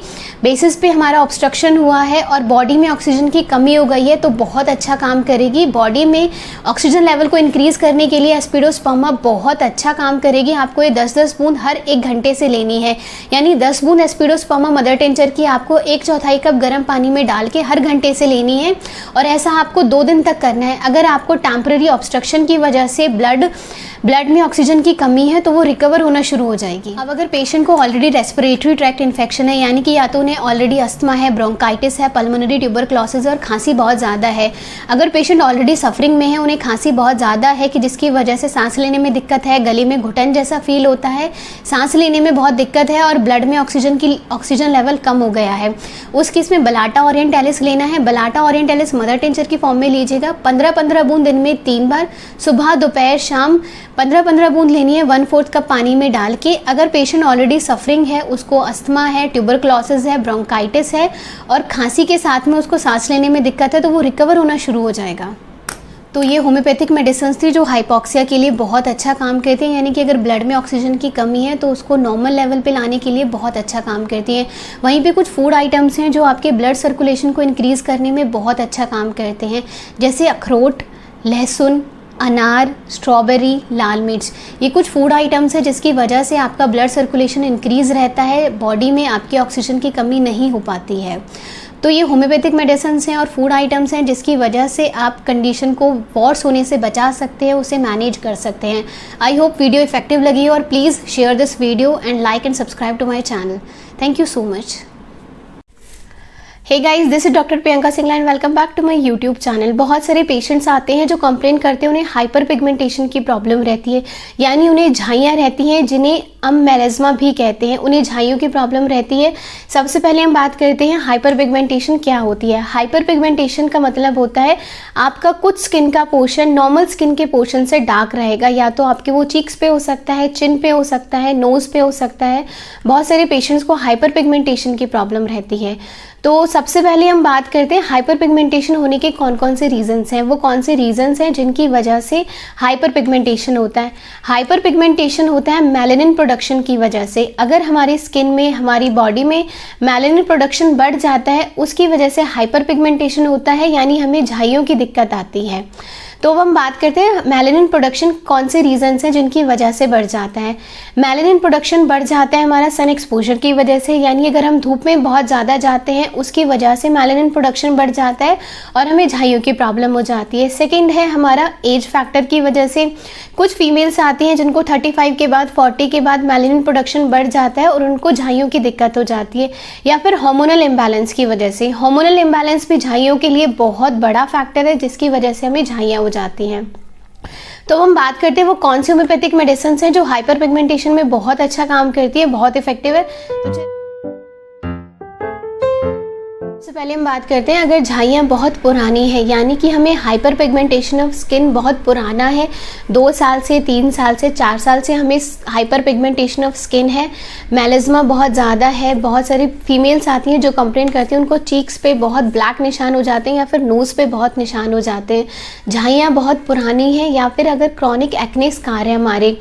बेसिस पे हमारा ऑब्स्ट्रक्शन हुआ है और बॉडी में ऑक्सीजन की कमी हो गई है तो बहुत अच्छा काम करेगी। बॉडी में ऑक्सीजन लेवल को इंक्रीज करने के लिए एस्पिडोस्पर्मा बहुत अच्छा काम करेगी। आपको ये 10-10 बूंद हर 1 घंटे से लेनी है, यानी 10 बूंद एस्पिडोस्पर्मा मदर टिंचर की आपको 1/4 कप गर्म पानी में डाल के हर घंटे से लेनी है और ऐसा आपको 2 दिन तक करना है। अगर आपको टेम्परेरी ऑब्स्ट्रक्शन की वजह से ब्लड में ऑक्सीजन की कमी है तो वो रिकवर होना शुरू हो जाएगी। अब अगर पेशेंट को ऑलरेडी रेस्पिरेटरी ट्रैक्ट इन्फेक्शन है, यानी कि या तो उन्हें ऑलरेडी अस्थमा है, ब्रोंकाइटिस है, पल्मोनरी ट्यूबरक्लोसिस और खांसी बहुत ज़्यादा है, अगर पेशेंट ऑलरेडी सफरिंग में है, उन्हें खांसी बहुत ज़्यादा है कि जिसकी वजह से सांस लेने में दिक्कत है, गले में घुटन जैसा फील होता है, सांस लेने में बहुत दिक्कत है और ब्लड में ऑक्सीजन लेवल कम हो गया है, उस केस में बलाटा ओरिएंटालिस लेना है। बलाटा ओरिएंटालिस मदर टिंचर की फॉर्म में लीजिएगा। 15-15 बूंद दिन में 3 बार सुबह दोपहर शाम 15-15 बूंद लेनी है 1/4 कप पानी में डाल के। अगर पेशेंट ऑलरेडी सफरिंग है, उसको अस्थमा है, ट्यूबरक्लोसिस है, ब्रोंकाइटिस है और खांसी के साथ में उसको सांस लेने में दिक्कत है तो वो रिकवर होना शुरू हो जाएगा। तो ये होम्योपैथिक मेडिसिन थी जो हाइपॉक्सिया के लिए बहुत अच्छा काम करती हैं, यानी कि अगर ब्लड में ऑक्सीजन की कमी है तो उसको नॉर्मल लेवल पे लाने के लिए बहुत अच्छा काम करती हैं। वहीं पे कुछ फूड आइटम्स हैं जो आपके ब्लड सर्कुलेशन को इंक्रीज़ करने में बहुत अच्छा काम करते हैं, जैसे अखरोट, लहसुन, अनार, स्ट्रॉबेरी, लाल मिर्च। ये कुछ फूड आइटम्स हैं जिसकी वजह से आपका ब्लड सर्कुलेशन इंक्रीज़ रहता है, बॉडी में आपकी ऑक्सीजन की कमी नहीं हो पाती है। तो ये होम्योपैथिक मेडिसिन हैं और फूड आइटम्स हैं जिसकी वजह से आप कंडीशन को वर्स होने से बचा सकते हैं, उसे मैनेज कर सकते हैं। आई होप वीडियो इफेक्टिव लगी और please share this video and like and subscribe to my channel. Thank you so much. Hey guys, this is doctor Priyanka Singla and welcome back to my YouTube channel. बहुत सारे patients आते हैं जो complain करते हैं उन्हें हाइपर पिगमेंटेशन की problem रहती है, यानी उन्हें झाइयाँ रहती हैं जिन्हें मेलेस्मा भी कहते हैं, उन्हें झाइयों की प्रॉब्लम रहती है। सबसे पहले हम बात करते हैं हाइपर पिगमेंटेशन क्या होती है। हाइपर पिगमेंटेशन का मतलब होता है आपका कुछ स्किन का पोर्शन नॉर्मल स्किन के पोर्शन से डार्क रहेगा, या तो आपके वो चीक्स पे हो सकता है, चिन पे हो सकता है, नोज़ पे हो सकता है। बहुत सारे पेशेंट्स को हाइपर पिगमेंटेशन की प्रॉब्लम रहती है। तो सबसे पहले हम बात करते हैं हाइपर पिगमेंटेशन होने के कौन कौन से रीजंस हैं। वो कौन से रीजंस हैं जिनकी वजह से हाइपर पिगमेंटेशन होता है। हाइपर पिगमेंटेशन होता है मेलानिन प्रोडक्शन की वजह से। अगर हमारी स्किन में, हमारी बॉडी में मेलानिन प्रोडक्शन बढ़ जाता है, उसकी वजह से हाइपर पिगमेंटेशन होता है, यानी हमें झाइयों की दिक्कत आती है। तो अब हम बात करते हैं मेलानिन प्रोडक्शन कौन से रीजंस हैं जिनकी वजह से बढ़ जाता है। मेलानिन प्रोडक्शन बढ़ जाता है हमारा सन एक्सपोजर की वजह से, यानी अगर हम धूप में बहुत ज़्यादा जाते हैं उसकी वजह से मेलानिन प्रोडक्शन बढ़ जाता है और हमें झाइयों की प्रॉब्लम हो जाती है। सेकेंड है हमारा एज फैक्टर की वजह से, कुछ फीमेल्स आती हैं जिनको 35 के बाद 40 के बाद मेलानिन प्रोडक्शन बढ़ जाता है और उनको झाइयों की दिक्कत हो जाती है। या फिर हार्मोनल इम्बैलेंस की वजह से, हार्मोनल इम्बैलेंस भी झाइयों के लिए बहुत बड़ा फैक्टर है जिसकी वजह से हमें झाइयाँ हो जाती हैं। तो हम बात करते हैं वो कौन सी होम्योपैथिक मेडिसिन हैं जो हाइपर पिगमेंटेशन में बहुत अच्छा काम करती है, बहुत इफेक्टिव है। तो सबसे पहले हम बात करते हैं अगर झाइयाँ बहुत पुरानी है, यानी कि हमें हाइपर पिगमेंटेशन ऑफ स्किन बहुत पुराना है, 2 साल से 3 साल से 4 साल से हमें हाइपर पिगमेंटेशन ऑफ स्किन है, मेलास्मा बहुत ज़्यादा है। बहुत सारी फीमेल्स आती हैं जो कंप्लेन करती हैं उनको चीक्स पे बहुत ब्लैक निशान हो जाते हैं या फिर नोज़ पे बहुत निशान हो जाते हैं, झाइयाँ बहुत पुरानी है। या फिर अगर क्रॉनिक एक्ने स्कार है हमारे,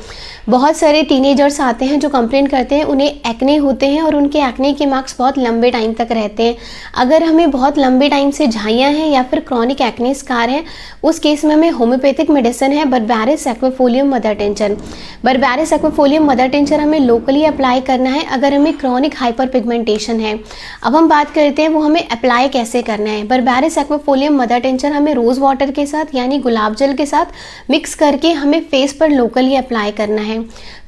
बहुत सारे टीनेजर्स आते हैं जो कंप्लेन करते हैं उन्हें एक्ने होते हैं और उनके एक्ने के मार्क्स बहुत लंबे टाइम तक रहते हैं। अगर हमें बहुत लंबे टाइम से झाइयाँ हैं या फिर क्रॉनिक एक्ने स्कार है, उस केस में हमें होम्योपैथिक मेडिसिन है berberis aquifolium mother tincture. Berberis aquifolium mother tincture हमें लोकली अप्लाई करना है अगर हमें क्रॉनिक हाइपर पिगमेंटेशन है। अब हम बात करते हैं वो हमें अप्लाई कैसे करना है। बर्बेरिस एक्विफोलियम मदर टिंचर हमें रोज़ वाटर के साथ यानी गुलाब जल के साथ मिक्स करके हमें फेस पर लोकली अप्लाई करना है।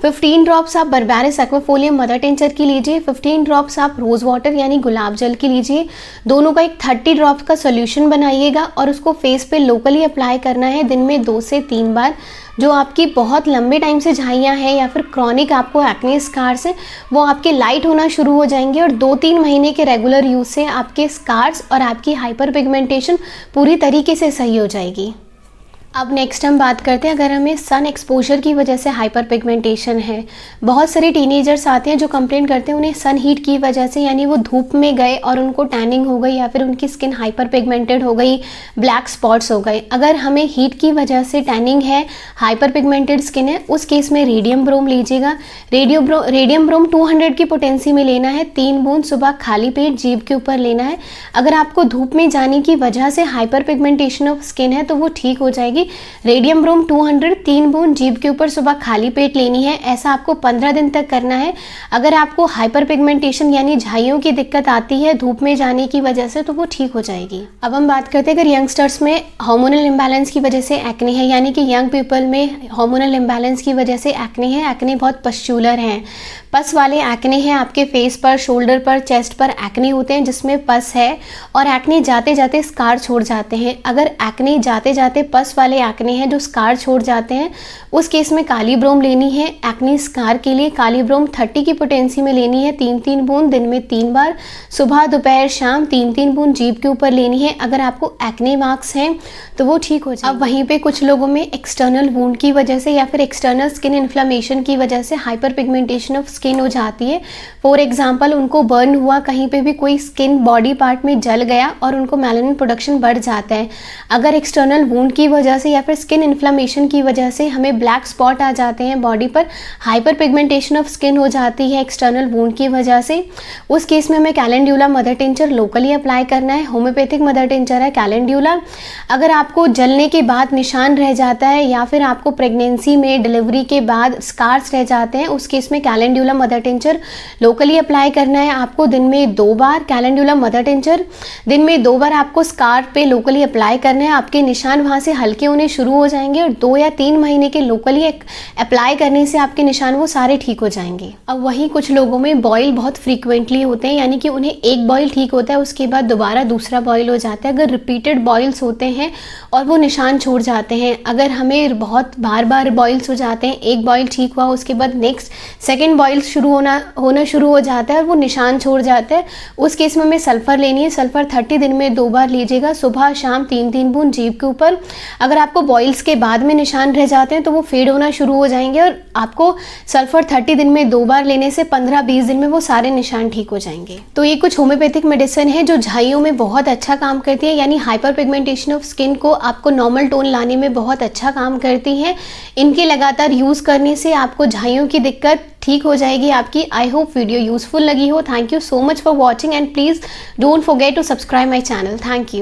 15 ड्रॉप्स आप बर्बेरिस एक्विफोलियम मदर टिंचर की लीजिए, 15 ड्रॉप्स आप रोज़ वाटर यानी गुलाब जल की लीजिए, दोनों का एक 30 ड्रॉप्स का सोल्यूशन बनाइएगा और उसको फेस पे लोकली अप्लाई करना है दिन में 2 से 3 बार। जो आपकी बहुत लंबे टाइम से झाइयाँ हैं या फिर क्रॉनिक आपको एक्ने स्कार्स हैं वो आपके लाइट होना शुरू हो जाएंगे और 2-3 महीने के रेगुलर यूज़ से आपके स्कार्स और आपकी हाइपर पिगमेंटेशन पूरी तरीके से सही हो जाएगी। अब नेक्स्ट हम बात करते हैं अगर हमें सन एक्सपोजर की वजह से हाइपर पिगमेंटेशन है। बहुत सारे टीनेजर्स आते हैं जो कंप्लेन करते हैं उन्हें सन हीट की वजह से, यानी वो धूप में गए और उनको टैनिंग हो गई या फिर उनकी स्किन हाइपर पिगमेंटेड हो गई, ब्लैक स्पॉट्स हो गए। अगर हमें हीट की वजह से टैनिंग है, हाइपर पिगमेंटेड स्किन है, उस केस में रेडियम ब्रोम लीजिएगा। रेडियम ब्रोम 200 की पोटेंसी में लेना है, 3 बूंद सुबह खाली पेट जीभ के ऊपर लेना है। अगर आपको धूप में जाने की वजह से हाइपर पिगमेंटेशन ऑफ स्किन है तो वो ठीक हो जाएगी। रेडियम ब्रोम 200 3 बूंद जीभ के ऊपर सुबह खाली पेट लेनी है। ऐसा आपको 15 दिन तक करना है। अगर आपको हाइपर पिगमेंटेशन यानी झाइयों की दिक्कत आती है धूप में जाने की वजह से तो वो ठीक हो जाएगी। अब हम बात करते हैं अगर यंगस्टर्स में हार्मोनल इम्बैलेंस की वजह से एक्ने है, यानी कि यंग पीपल में हार्मोनल इम्बैलेंस की वजह से एक्ने है, एक्ने बहुत पस्चुलर हैं, पस वाले एक्ने हैं, आपके फेस पर, शोल्डर पर, चेस्ट पर एक्ने होते हैं जिसमें पस है और एक्ने जाते जाते स्कार छोड़ जाते हैं। अगर एक्ने जाते जाते पस वाले एक्ने हैं जो स्कार छोड़ जाते हैं उस केस में काली ब्रोम लेनी है। एक्ने स्कार के लिए काली ब्रोम 30 की पोटेंसी में लेनी है, 3-3 बूंद दिन में 3 बार, सुबह दोपहर शाम 3-3 बूंद जीभ के ऊपर लेनी है। अगर आपको एक्ने मार्क्स हैं तो वो ठीक हो जाए। अब वहीं पे कुछ लोगों में एक्सटर्नल वूंड की वजह से या फिर एक्सटर्नल स्किन इन्फ्लेमेशन की वजह से हाइपर पिगमेंटेशन ऑफ स्किन हो जाती है। फॉर एग्जाम्पल उनको बर्न हुआ, कहीं पे भी कोई स्किन बॉडी पार्ट में जल गया और उनको मेलानिन प्रोडक्शन बढ़ जाता है। अगर एक्सटर्नल वूंड की वजह से या फिर स्किन इन्फ्लेमेशन की वजह से हमें ब्लैक स्पॉट आ जाते हैं बॉडी पर, हाइपर पिगमेंटेशन ऑफ स्किन हो जाती है एक्सटर्नल वूंड की वजह से, उस केस में हमें कैलेंड्यूला मदर टिंचर लोकली अप्लाई करना है। होम्योपैथिक मदर टिंचर है कैलेंड्यूला। अगर आपको जलने के बाद निशान रह जाता है या फिर आपको प्रेगनेंसी में डिलीवरी के बाद स्कार्स रह जाते हैं उस केस में कैलेंड्यूला मदर टिंचर लोकली अप्लाई करना है। आपको दिन में 2 बार कैलेंड्यूला मदर टिंचर दिन में 2 बार आपको स्कार पे लोकली अप्लाई करना है। आपके निशान वहाँ से हल्के होने शुरू हो जाएंगे और 2 या 3 महीने के लोकली अप्लाई करने से आपके निशान वो सारे ठीक हो जाएंगे। अब वहीं कुछ लोगों में बॉयल बहुत फ्रीक्वेंटली होते हैं, यानी कि उन्हें एक बॉयल ठीक होता है उसके बाद दोबारा दूसरा बॉयल हो जाता है। अगर रिपीटेड बॉयल्स होते हैं और वो निशान छोड़ जाते हैं, अगर हमें बहुत बार बार बॉयल्स हो जाते हैं, एक बॉयल ठीक हुआ उसके बाद नेक्स्ट सेकेंड बॉयल होना शुरू हो जाता है और वो निशान छोड़ जाता है, उस केस में हमें सल्फर लेनी है। सल्फर 30 दिन में 2 बार लीजिएगा, सुबह शाम 3-3 बूंद जीभ के ऊपर। अगर आपको बॉयल्स के बाद में निशान रह जाते हैं तो वो फेड होना शुरू हो जाएंगे और आपको सल्फर 30 दिन में 2 बार लेने से 15-20 दिन में वो सारे निशान ठीक हो जाएंगे। तो ये कुछ होम्योपैथिक मेडिसिन है जो झाइयों में बहुत अच्छा काम करती है, यानी हाइपर पिगमेंटेशन ऑफ स्किन को आपको नॉर्मल टोन लाने में बहुत अच्छा काम करती है। इनके लगातार यूज़ करने से आपको झाइयों की दिक्कत ठीक हो जाएगी आपकी। आई होप वीडियो यूजफुल लगी हो। Thank you so much for watching and please don't forget to subscribe my channel. Thank you.